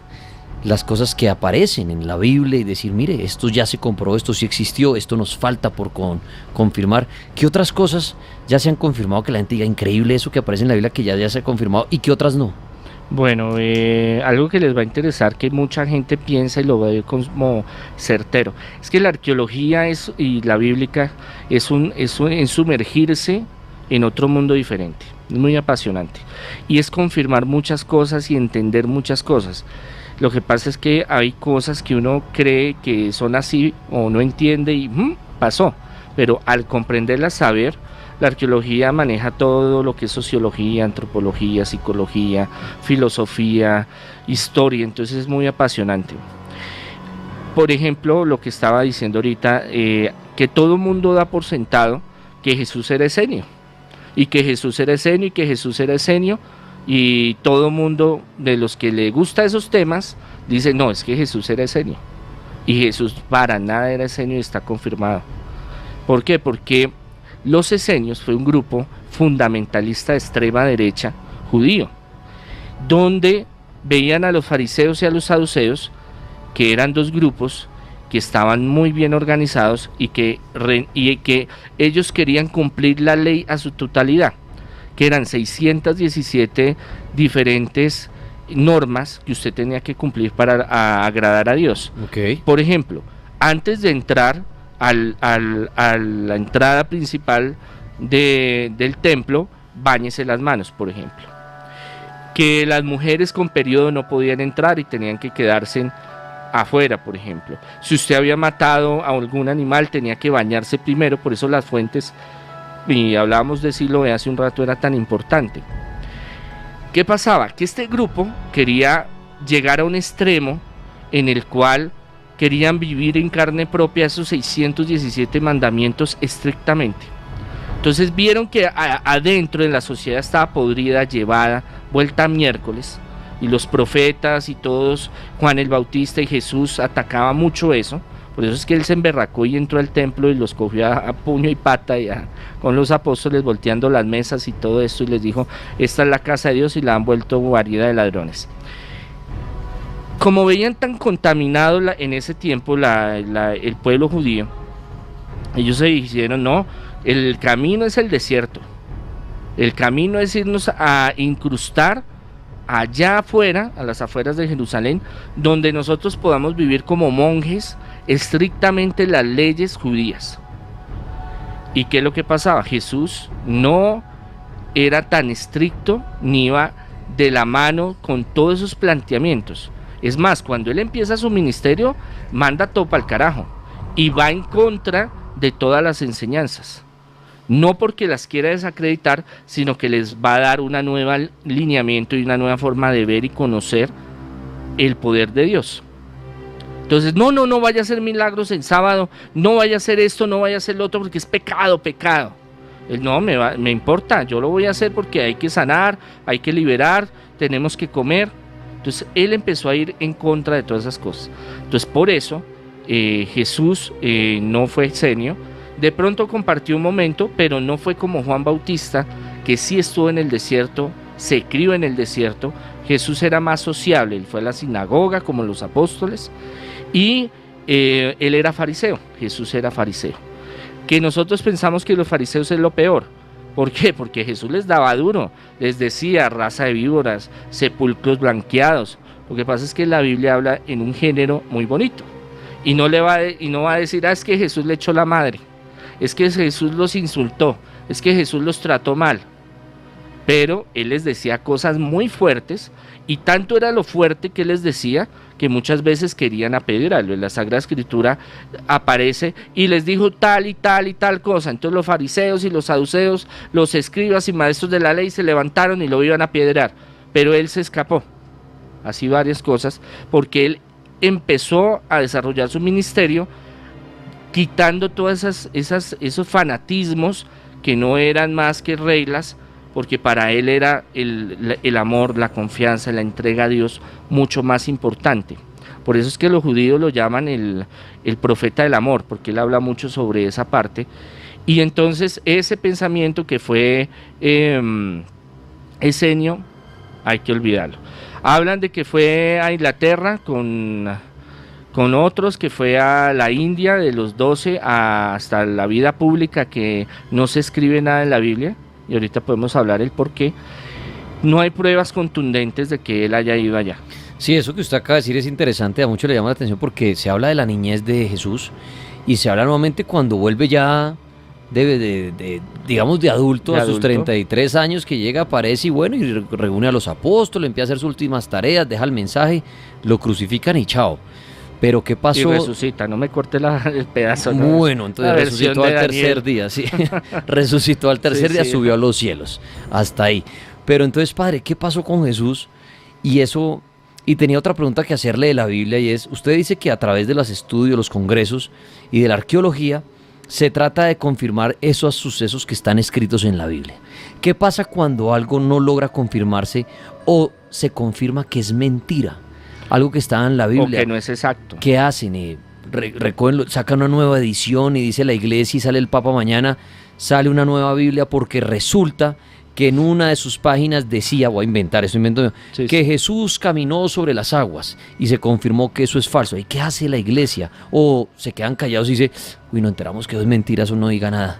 las cosas que aparecen en la Biblia y decir, mire, esto ya se comprobó, esto sí existió, esto nos falta por confirmar. ¿Qué otras cosas ya se han confirmado que la gente diga, increíble eso que aparece en la Biblia, que ya se ha confirmado, y qué otras no? Bueno, algo que les va a interesar, que mucha gente piensa y lo ve como certero, es que la arqueología y la bíblica es sumergirse en otro mundo diferente. Es muy apasionante y es confirmar muchas cosas y entender muchas cosas. Lo que pasa es que hay cosas que uno cree que son así o no entiende y pasó, pero al comprenderlas, saber, la arqueología maneja todo lo que es sociología, antropología, psicología, filosofía, historia, entonces es muy apasionante. Por ejemplo, lo que estaba diciendo ahorita, que todo el mundo da por sentado que Jesús era esenio, y que Jesús era esenio, y que Jesús era esenio, y todo el mundo de los que le gusta esos temas dice, no, es que Jesús era esenio, y Jesús para nada era esenio y está confirmado. ¿Por qué? Porque los esenios fue un grupo fundamentalista de extrema derecha judío, donde veían a los fariseos y a los saduceos, que eran dos grupos que estaban muy bien organizados y que ellos querían cumplir la ley a su totalidad, que eran 617 diferentes normas que usted tenía que cumplir para agradar a Dios. Okay. Por ejemplo, antes de entrar a la entrada principal del templo, báñese las manos, por ejemplo. Que las mujeres con periodo no podían entrar y tenían que quedarse afuera, por ejemplo. Si usted había matado a algún animal, tenía que bañarse primero, por eso las fuentes, y hablábamos de Siloé hace un rato, era tan importante. ¿Qué pasaba? Que este grupo quería llegar a un extremo en el cual querían vivir en carne propia esos 617 mandamientos estrictamente. Entonces vieron que adentro en la sociedad estaba podrida, llevada, vuelta a miércoles, y los profetas y todos, Juan el Bautista y Jesús, atacaba mucho eso. Por eso es que él se emberracó y entró al templo y los cogió a puño y pata con los apóstoles, volteando las mesas y todo esto, y les dijo: esta es la casa de Dios, y la han vuelto guarida de ladrones. Como veían tan contaminado en ese tiempo el pueblo judío, ellos se dijeron: no, el camino es el desierto, el camino es irnos a incrustar allá afuera, a las afueras de Jerusalén, donde nosotros podamos vivir como monjes estrictamente las leyes judías. ¿Y qué es lo que pasaba? Jesús no era tan estricto ni iba de la mano con todos esos planteamientos. Es más, cuando él empieza su ministerio, manda todo para el carajo y va en contra de todas las enseñanzas. No porque las quiera desacreditar, sino que les va a dar una nueva lineamiento y una nueva forma de ver y conocer el poder de Dios. Entonces, no vaya a hacer milagros en sábado, no vaya a hacer esto, no vaya a hacer lo otro, porque es pecado. Él: no, me importa, yo lo voy a hacer porque hay que sanar, hay que liberar, tenemos que comer. Entonces, él empezó a ir en contra de todas esas cosas. Entonces, por eso, Jesús no fue exenio. De pronto compartió un momento, pero no fue como Juan Bautista, que sí estuvo en el desierto, se crió en el desierto. Jesús era más sociable, él fue a la sinagoga como los apóstoles, y él era fariseo. Jesús era fariseo. Que nosotros pensamos que los fariseos es lo peor. ¿Por qué? Porque Jesús les daba duro, les decía: raza de víboras, sepulcros blanqueados. Lo que pasa es que la Biblia habla en un género muy bonito, y no va a decir: es que Jesús le echó la madre, es que Jesús los insultó, es que Jesús los trató mal. Pero él les decía cosas muy fuertes, y tanto era lo fuerte que les decía que muchas veces querían apedrearlo. En la Sagrada Escritura aparece: y les dijo tal y tal y tal cosa. Entonces los fariseos y los saduceos, los escribas y maestros de la ley, se levantaron y lo iban a apedrear, pero él se escapó. Así varias cosas, porque él empezó a desarrollar su ministerio quitando todas esos fanatismos que no eran más que reglas, porque para él era el amor, la confianza, la entrega a Dios mucho más importante. Por eso es que los judíos lo llaman el profeta del amor, porque él habla mucho sobre esa parte. Y entonces ese pensamiento que fue esenio, hay que olvidarlo. Hablan de que fue a Inglaterra con otros, que fue a la India de los 12 hasta la vida pública, que no se escribe nada en la Biblia, y ahorita podemos hablar el por qué. No hay pruebas contundentes de que él haya ido allá. Sí, eso que usted acaba de decir es interesante, a muchos le llama la atención porque se habla de la niñez de Jesús y se habla nuevamente cuando vuelve ya digamos de adulto, a sus 33 años, que llega, aparece y bueno, y reúne a los apóstoles, empieza a hacer sus últimas tareas, deja el mensaje, lo crucifican y chao. Pero ¿qué pasó? Y resucita, no me corte el pedazo. ¿No? Bueno, entonces resucitó al tercer día, sí. Resucitó al tercer día, subió a los cielos. Hasta ahí. Pero entonces, padre, ¿qué pasó con Jesús? Y tenía otra pregunta que hacerle de la Biblia, y es: usted dice que a través de los estudios, los congresos y de la arqueología, se trata de confirmar esos sucesos que están escritos en la Biblia. ¿Qué pasa cuando algo no logra confirmarse o se confirma que es mentira? Algo que está en la Biblia. O que no es exacto. ¿Qué hacen? Sacan una nueva edición y dice la iglesia, y sale el Papa mañana, sale una nueva Biblia porque resulta que en una de sus páginas decía, voy a inventar, eso invento yo, Sí, que sí. Jesús caminó sobre las aguas y se confirmó que eso es falso. ¿Y qué hace la iglesia? O se quedan callados y dice, uy, nos enteramos que eso es mentira, eso no diga nada.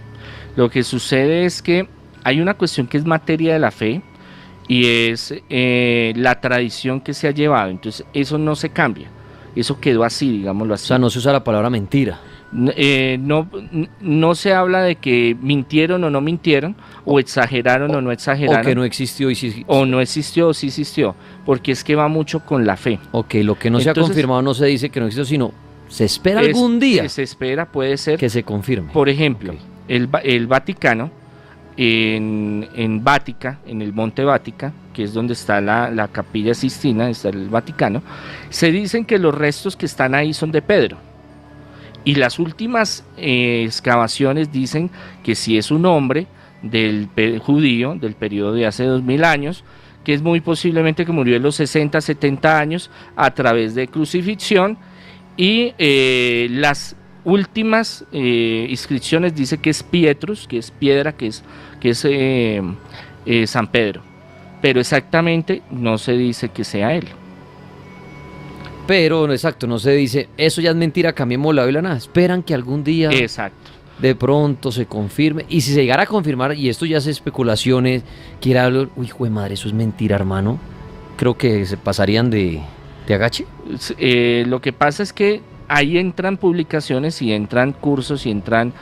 Lo que sucede es que hay una cuestión que es materia de la fe y es la tradición que se ha llevado. Entonces eso no se cambia. Eso quedó así, digámoslo O así. sea, no se usa la palabra mentira. No se habla de que mintieron o no mintieron, o exageraron o no O exageraron, que no existió y sí. o no existió o sí existió, porque es que va mucho con la fe. Ok, lo que no se ha Entonces, confirmado no se dice que no existió, sino se espera Es- algún día Se espera, puede ser, que se confirme. por ejemplo, Ok. el Vaticano, en Vática, en el Monte Vática, que es donde está la Capilla Sistina, está el Vaticano, se dicen que los restos que están ahí son de Pedro. Y las últimas excavaciones dicen que si es un hombre judío del periodo de hace 2000 años, que es muy posiblemente que murió en los 60, 70 años a través de crucifixión, y las últimas inscripciones dice que es Pietrus, que es piedra, que es San Pedro, pero exactamente no se dice que sea él. Pero, exacto, no se dice, eso ya es mentira, cambiemos la Biblia, nada. Esperan que algún día Exacto. de pronto se confirme. Y si se llegara a confirmar, y esto ya es especulaciones, quiera hablar, uy, hijo de madre, eso es mentira, hermano. Creo que se pasarían de agache. Lo que pasa es que ahí entran publicaciones y entran cursos y entran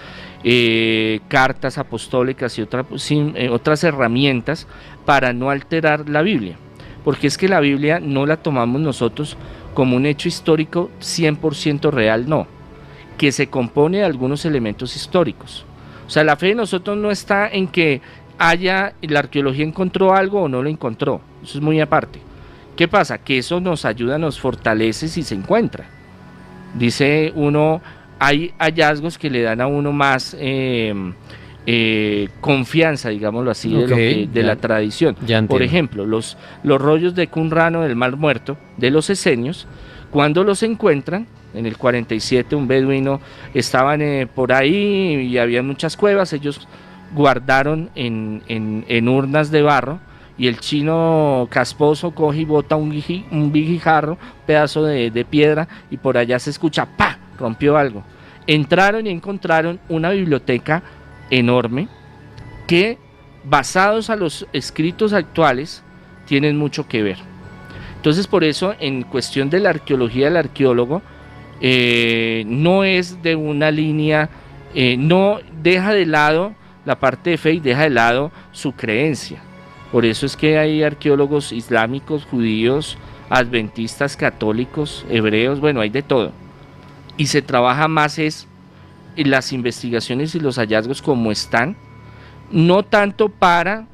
cartas apostólicas y otras herramientas para no alterar la Biblia, porque es que la Biblia no la tomamos nosotros como un hecho histórico 100% real, no, que se compone de algunos elementos históricos. O sea, la fe de nosotros no está en que la arqueología encontró algo o no lo encontró, eso es muy aparte. ¿Qué pasa? Que eso nos ayuda, nos fortalece si se encuentra. Dice uno, hay hallazgos que le dan a uno más confianza, digámoslo así, Ok, de la ya. tradición. Ya entiendo. Por ejemplo, los rollos de Qumrano del Mar Muerto, de los esenios, cuando los encuentran, en el 47 un beduino estaban por ahí y había muchas cuevas, ellos guardaron en urnas de barro, y el chino casposo coge y bota un guijarro, pedazo de piedra, y por allá se escucha ¡pa! Rompió algo. Entraron y encontraron una biblioteca enorme que, basados a los escritos actuales, tienen mucho que ver. Entonces, por eso, en cuestión de la arqueología, el arqueólogo no es de una línea, no deja de lado la parte de fe y deja de lado su creencia. Por eso es que hay arqueólogos islámicos, judíos, adventistas, católicos, hebreos, bueno, hay de todo. Y se trabaja más en las investigaciones y los hallazgos como están, no tanto para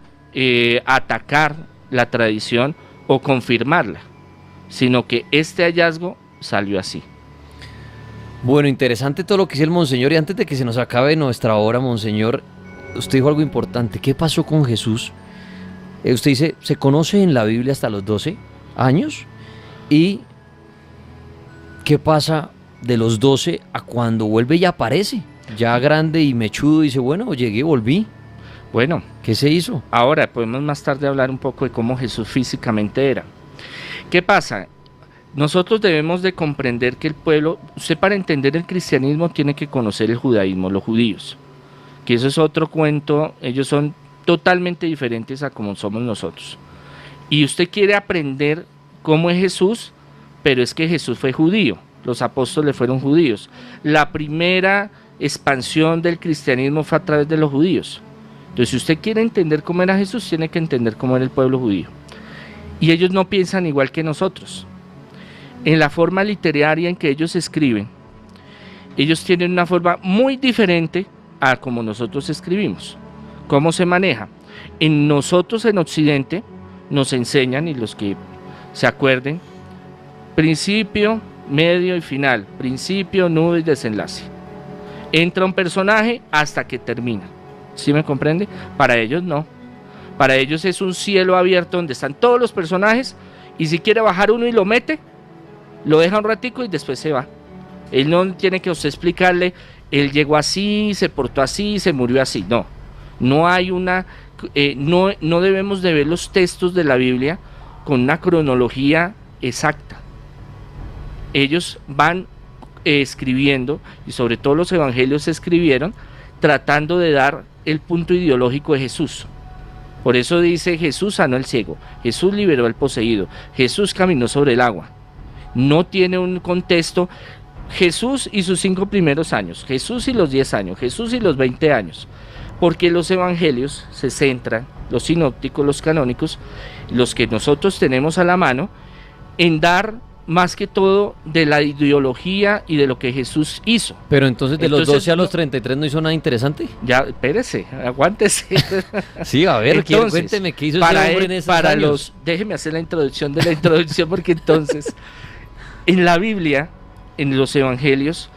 atacar la tradición o confirmarla, sino que este hallazgo salió así. Bueno, interesante todo lo que dice el monseñor. Y antes de que se nos acabe nuestra hora, monseñor, usted dijo algo importante. ¿Qué pasó con Jesús? Usted dice, se conoce en la Biblia hasta los 12 años. ¿Y qué pasa de los 12 a cuando vuelve y aparece? Ya grande y mechudo, dice, bueno, llegué, volví. Bueno, ¿Qué se hizo? ahora podemos más tarde hablar un poco de cómo Jesús físicamente era. ¿Qué pasa? Nosotros debemos de comprender que el pueblo, usted para entender el cristianismo tiene que conocer el judaísmo, los judíos, que eso es otro cuento, ellos son totalmente diferentes a como somos nosotros. Y usted quiere aprender cómo es Jesús, pero es que Jesús fue judío, los apóstoles fueron judíos. La primera expansión del cristianismo fue a través de los judíos. Entonces, si usted quiere entender cómo era Jesús, tiene que entender cómo era el pueblo judío. Y ellos no piensan igual que nosotros. En la forma literaria en que ellos escriben, ellos tienen una forma muy diferente a como nosotros escribimos. ¿Cómo se maneja? Nosotros en Occidente nos enseñan, y los que se acuerden, principio, medio y final, principio, nudo y desenlace. Entra un personaje hasta que termina. ¿Sí me comprende? Para ellos no. Para ellos es un cielo abierto donde están todos los personajes, y si quiere bajar uno y lo mete, lo deja un ratico y después se va. Él no tiene que usted explicarle, él llegó así, se portó así, se murió así. No, no hay una no debemos de ver los textos de la Biblia con una cronología exacta. Ellos van escribiendo, y sobre todo los evangelios se escribieron tratando de dar el punto ideológico de Jesús. Por eso dice: Jesús sanó al ciego, Jesús liberó al poseído, Jesús caminó sobre el agua. No tiene un contexto. Jesús y sus 5 primeros años, Jesús y los 10 años, Jesús y los 20 años. Porque los evangelios se centran, los sinópticos, los canónicos, los que nosotros tenemos a la mano, en dar más que todo de la ideología y de lo que Jesús hizo. Pero entonces los 12 a los 33 no hizo nada interesante. Ya, espérese, aguántese. Sí, a ver, entonces, cuénteme qué hizo ese hombre en esos años. Déjeme hacer la introducción de la introducción, porque entonces, en la Biblia, en los evangelios,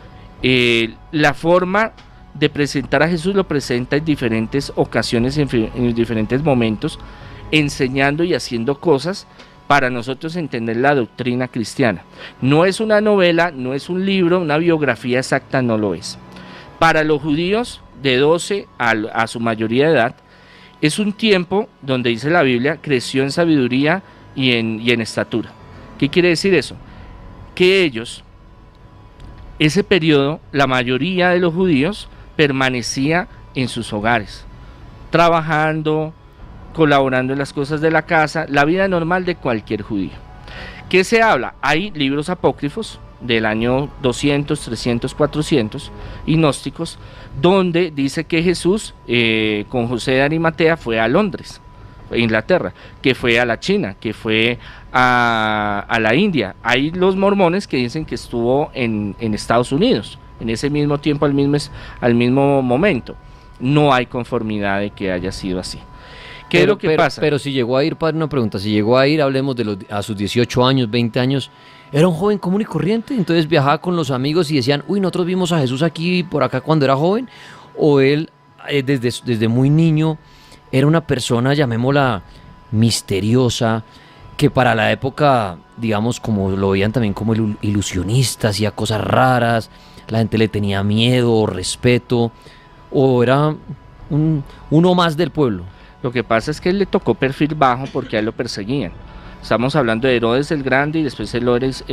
la forma de presentar a Jesús lo presenta en diferentes ocasiones, en diferentes momentos, enseñando y haciendo cosas para nosotros entender la doctrina cristiana. No es una novela, no es un libro, una biografía exacta, no lo es. Para los judíos de 12 a su mayoría de edad, es un tiempo donde dice la Biblia, creció en sabiduría y en estatura. ¿Qué quiere decir eso? Que ellos, ese periodo, la mayoría de los judíos permanecía en sus hogares, trabajando, colaborando en las cosas de la casa, la vida normal de cualquier judío. ¿Qué se habla? Hay libros apócrifos del año 200, 300, 400, y gnósticos, donde dice que Jesús con José de Arimatea fue a Londres, Inglaterra, que fue a la China, que fue a la India. Hay los mormones que dicen que estuvo en Estados Unidos, en ese mismo tiempo, al mismo momento. No hay conformidad de que haya sido así. ¿Qué es lo que pasa? Pero si llegó a ir, padre, una pregunta, si llegó a ir, hablemos a sus 18 años, 20 años, era un joven común y corriente, entonces viajaba con los amigos y decían, uy, nosotros vimos a Jesús aquí por acá cuando era joven, o él desde muy niño era una persona, llamémosla, misteriosa, que para la época, digamos, como lo veían también como ilusionista, hacía cosas raras, la gente le tenía miedo o respeto, o era uno más del pueblo. Lo que pasa es que él le tocó perfil bajo porque a él lo perseguían. Estamos hablando de Herodes el Grande y después Herodes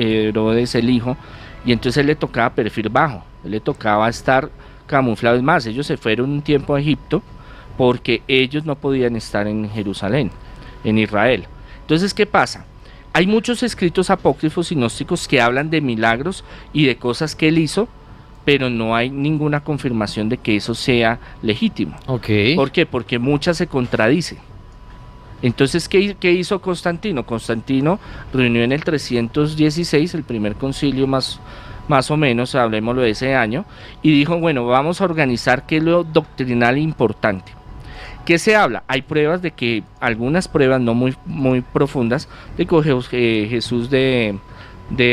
el Hijo, y entonces él le tocaba perfil bajo, él le tocaba estar camuflado. Es más, ellos se fueron un tiempo a Egipto porque ellos no podían estar en Jerusalén, en Israel. Entonces, ¿qué pasa? Hay muchos escritos apócrifos y gnósticos que hablan de milagros y de cosas que él hizo, pero no hay ninguna confirmación de que eso sea legítimo. Okay. ¿Por qué? Porque muchas se contradicen. Entonces, ¿qué hizo Constantino? Constantino reunió en el 316, el primer concilio más o menos, hablemoslo de ese año, y dijo, bueno, vamos a organizar qué es lo doctrinal importante. ¿Qué se habla? Hay pruebas de que, algunas pruebas no muy profundas, de que Jesús de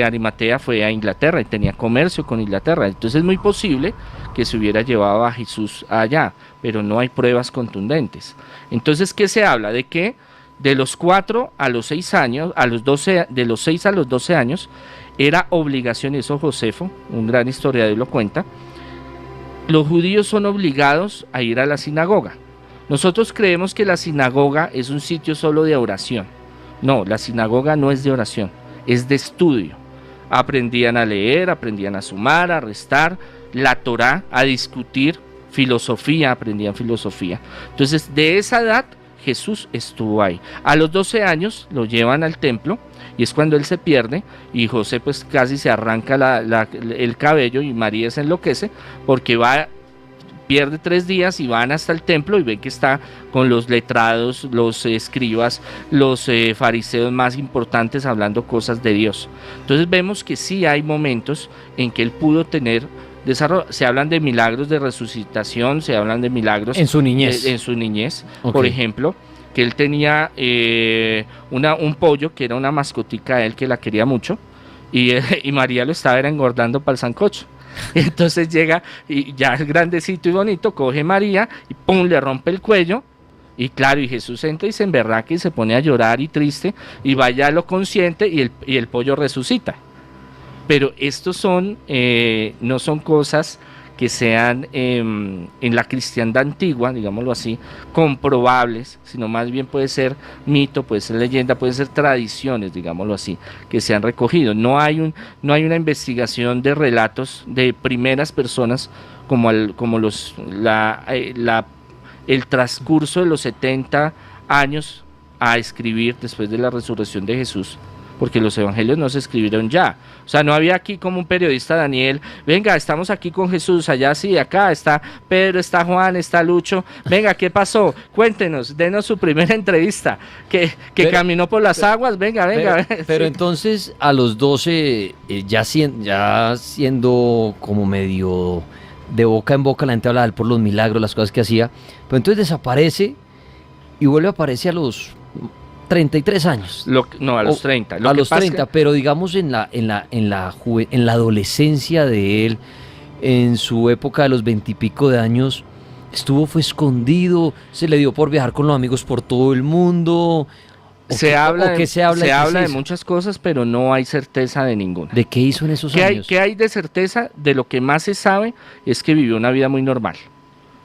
Arimatea fue a Inglaterra y tenía comercio con Inglaterra. Entonces es muy posible que se hubiera llevado a Jesús allá, pero no hay pruebas contundentes. Entonces, ¿qué se habla? De que de los 4 a los 6 años, de los 6 a los 12 años, era obligación, y eso Josefo, un gran historiador, lo cuenta, los judíos son obligados a ir a la sinagoga. Nosotros creemos que la sinagoga es un sitio solo de oración. No, la sinagoga no es de oración, es de estudio. Aprendían a leer, aprendían a sumar, a restar, la Torá, a discutir, filosofía, aprendían filosofía. Entonces, de esa edad, Jesús estuvo ahí. A los 12 años lo llevan al templo y es cuando él se pierde y José pues casi se arranca el cabello y María se enloquece porque pierde 3 días y van hasta el templo y ven que está con los letrados, los escribas, los fariseos más importantes hablando cosas de Dios. Entonces vemos que sí hay momentos en que él pudo tener desarrollo. Se hablan de milagros de resucitación, se hablan de milagros en su niñez. Okay. Por ejemplo, que él tenía un pollo que era una mascotica de él que la quería mucho y María lo estaba engordando para el sancocho. Entonces llega y ya es grandecito y bonito, coge María y pum, le rompe el cuello y claro, y Jesús entra y se emberraca y se pone a llorar y triste y vaya a lo consciente y el pollo resucita. Pero estos no son cosas que sean en la cristiandad antigua, digámoslo así, comprobables, sino más bien puede ser mito, puede ser leyenda, puede ser tradiciones, digámoslo así, que se han recogido. No hay una investigación de relatos de primeras personas como el transcurso de los 70 años a escribir después de la resurrección de Jesús, porque los evangelios no se escribieron ya. O sea, no había aquí como un periodista, Daniel, venga, estamos aquí con Jesús, allá sí, acá está Pedro, está Juan, está Lucho, venga, ¿qué pasó? Cuéntenos, denos su primera entrevista, que caminó por las aguas, venga. Pero entonces a los 12, ya siendo como medio de boca en boca, la gente hablaba de él por los milagros, las cosas que hacía, pero entonces desaparece y vuelve a aparecer a los 33 años. A los 30. A los 30, pero digamos en la adolescencia de él, en su época de los 20 y pico de años, fue escondido, se le dio por viajar con los amigos por todo el mundo. Se habla de muchas cosas, pero no hay certeza de ninguna. ¿De qué hizo en esos años? ¿Qué hay de certeza? De lo que más se sabe es que vivió una vida muy normal.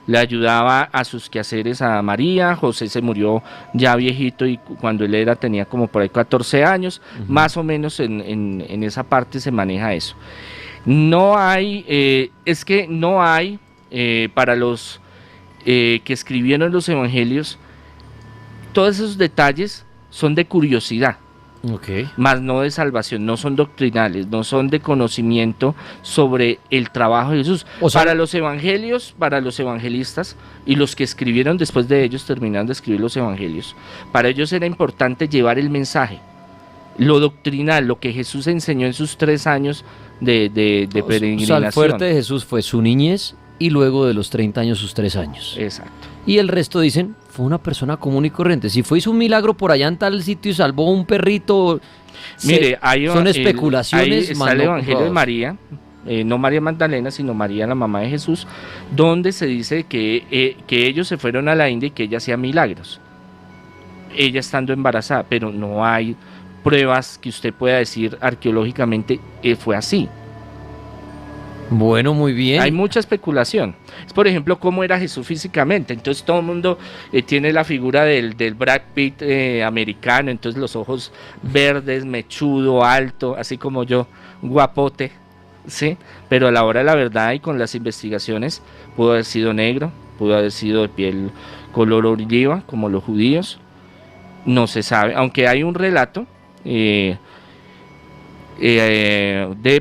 Le ayudaba a sus quehaceres a María. José se murió ya viejito y cuando él tenía como por ahí 14 años, más o menos en esa parte se maneja eso. No hay, para los que escribieron los evangelios, todos esos detalles son de curiosidad. Okay. Más no de salvación, no son doctrinales, no son de conocimiento sobre el trabajo de Jesús. Para los evangelios, para los evangelistas y los que escribieron después de ellos, terminaron de escribir los evangelios, para ellos era importante llevar el mensaje, lo doctrinal, lo que Jesús enseñó en sus 3 años de peregrinación. O sea, el fuerte de Jesús fue su niñez y luego de los 30 años sus 3 años. Exacto. Y el resto dicen, fue una persona común y corriente. Si hizo un milagro por allá en tal sitio y salvó a un perrito. Mire, son especulaciones. Ahí está el Evangelio de María, no María Magdalena, sino María, la mamá de Jesús, donde se dice que ellos se fueron a la India y que ella hacía milagros. Ella estando embarazada, pero no hay pruebas que usted pueda decir arqueológicamente fue así. Bueno, muy bien. Hay mucha especulación. Es, por ejemplo, cómo era Jesús físicamente. Entonces todo el mundo tiene la figura del Brad Pitt americano, entonces los ojos verdes, mechudo, alto, así como yo, guapote, ¿sí? Pero a la hora de la verdad y con las investigaciones, pudo haber sido negro, pudo haber sido de piel color oliva, como los judíos. No se sabe, aunque hay un relato de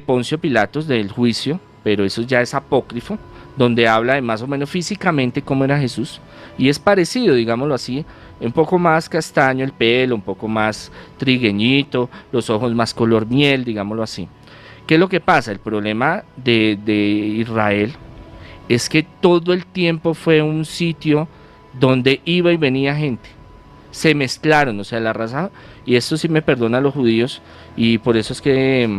Poncio Pilatos del juicio, pero eso ya es apócrifo, donde habla de más o menos físicamente cómo era Jesús, y es parecido, digámoslo así, un poco más castaño el pelo, un poco más trigueñito, los ojos más color miel, digámoslo así. ¿Qué es lo que pasa? El problema de Israel es que todo el tiempo fue un sitio donde iba y venía gente, se mezclaron, o sea, la raza, y esto sí me perdona a los judíos, y por eso es que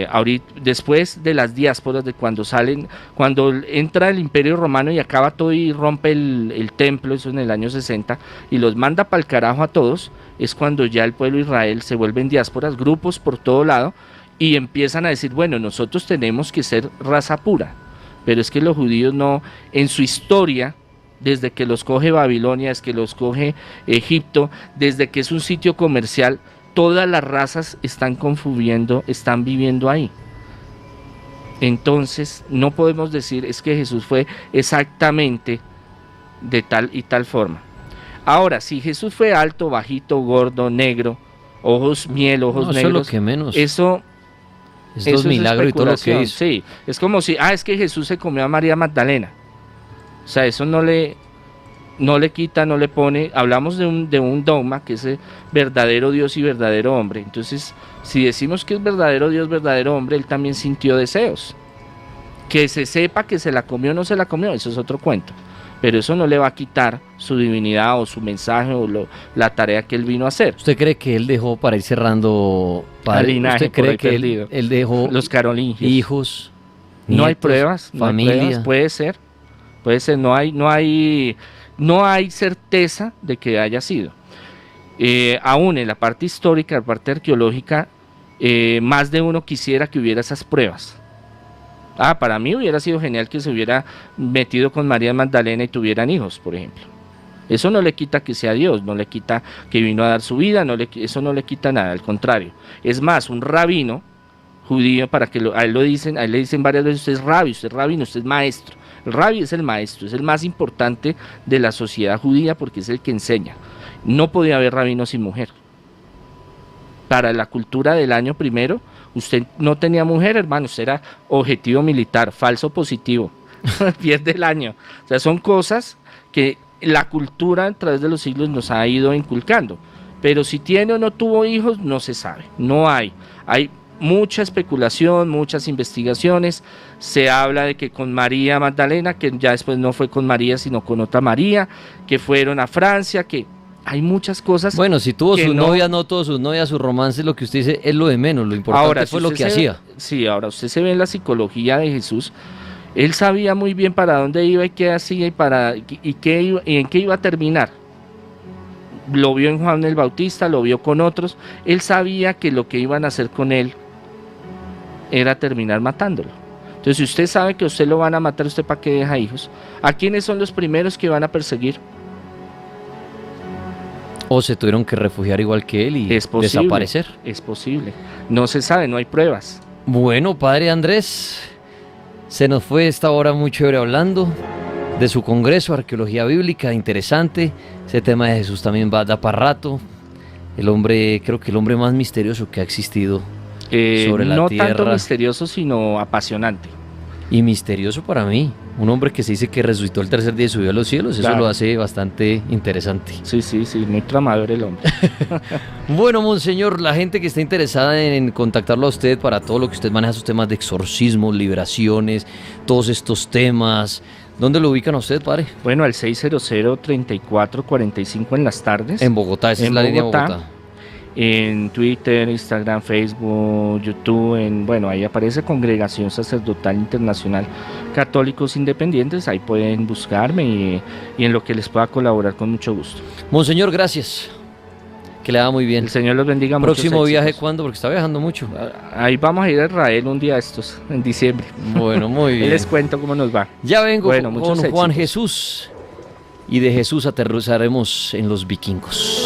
ahorita, después de las diásporas, de cuando entra el Imperio Romano y acaba todo y rompe el templo, eso en el año 60, y los manda para el carajo a todos, es cuando ya el pueblo de Israel se vuelve en diásporas, grupos por todo lado, y empiezan a decir, bueno, nosotros tenemos que ser raza pura, pero es que los judíos no, en su historia, desde que los coge Babilonia, desde que los coge Egipto, desde que es un sitio comercial, todas las razas están confundiendo, están viviendo ahí. Entonces no podemos decir es que Jesús fue exactamente de tal y tal forma. Ahora, si Jesús fue alto, bajito, gordo, negro, ojos miel, ojos negros, eso es lo que menos. Eso es milagro y todo lo que hizo. Sí, es como si, es que Jesús se comió a María Magdalena. O sea, eso no le quita, no le pone. Hablamos de un dogma que es verdadero Dios y verdadero hombre. Entonces, si decimos que es verdadero Dios, verdadero hombre, él también sintió deseos. Que se sepa que se la comió o no se la comió, eso es otro cuento. Pero eso no le va a quitar su divinidad o su mensaje o la tarea que él vino a hacer. ¿Usted cree que él dejó, para ir cerrando, linaje, ¿usted cree que él dejó los carolingios, hijos, nietos, no hay pruebas, familia? Puede ser, no hay certeza de que haya sido. Aún en la parte histórica, la parte arqueológica, más de uno quisiera que hubiera esas pruebas. Para mí hubiera sido genial que se hubiera metido con María Magdalena y tuvieran hijos, por ejemplo. Eso no le quita que sea Dios, no le quita que vino a dar su vida, eso no le quita nada, al contrario. Es más, un rabino judío, a él le dicen varias veces: usted es rabino, usted es maestro. El rabí es el maestro, es el más importante de la sociedad judía porque es el que enseña. No podía haber rabino sin mujer. Para la cultura del año primero, usted no tenía mujer, hermano, usted era objetivo militar, falso positivo, pierde el año. O sea, son cosas que la cultura a través de los siglos nos ha ido inculcando. Pero si tiene o no tuvo hijos, no se sabe, no hay. Hay mucha especulación, muchas investigaciones. Se habla de que con María Magdalena, que ya después no fue con María, sino con otra María, que fueron a Francia, que hay muchas cosas. Bueno, si tuvo sus novias, no tuvo sus novias, sus romances, lo que usted dice es lo de menos, lo importante ahora, fue lo que hacía. Sí, ahora usted se ve en la psicología de Jesús, él sabía muy bien para dónde iba y qué hacía y en qué iba a terminar. Lo vio en Juan el Bautista, lo vio con otros, él sabía que lo que iban a hacer con él era terminar matándolo. Entonces, si usted sabe que usted lo van a matar, ¿usted para qué deja hijos? ¿A quiénes son los primeros que van a perseguir? O se tuvieron que refugiar igual que él y desaparecer. Es posible, no se sabe, no hay pruebas. Bueno, padre Andrés, se nos fue esta hora muy chévere hablando de su congreso, Arqueología Bíblica, interesante. Ese tema de Jesús también da para rato. Creo que el hombre más misterioso que ha existido sobre la tierra. No tanto misterioso, sino apasionante. Y misterioso para mí, un hombre que se dice que resucitó el tercer día y subió a los cielos, claro. Eso lo hace bastante interesante. Sí, muy tramador el hombre. Bueno, monseñor, la gente que está interesada en contactarlo a usted para todo lo que usted maneja, sus temas de exorcismos, liberaciones, todos estos temas, ¿dónde lo ubican a usted, padre? Bueno, al 600-3445 en las tardes. En Bogotá, esa es la línea de Bogotá. En Twitter, Instagram, Facebook, YouTube, ahí aparece Congregación Sacerdotal Internacional Católicos Independientes, ahí pueden buscarme y en lo que les pueda colaborar con mucho gusto. Monseñor, gracias, que le va muy bien. El Señor los bendiga mucho. ¿Próximo viaje cuándo? Porque está viajando mucho. Ahí vamos a ir a Israel un día estos, en diciembre. Bueno, muy bien. Les cuento cómo nos va. Ya vengo con Juan Jesús, y de Jesús aterrizaremos en los vikingos.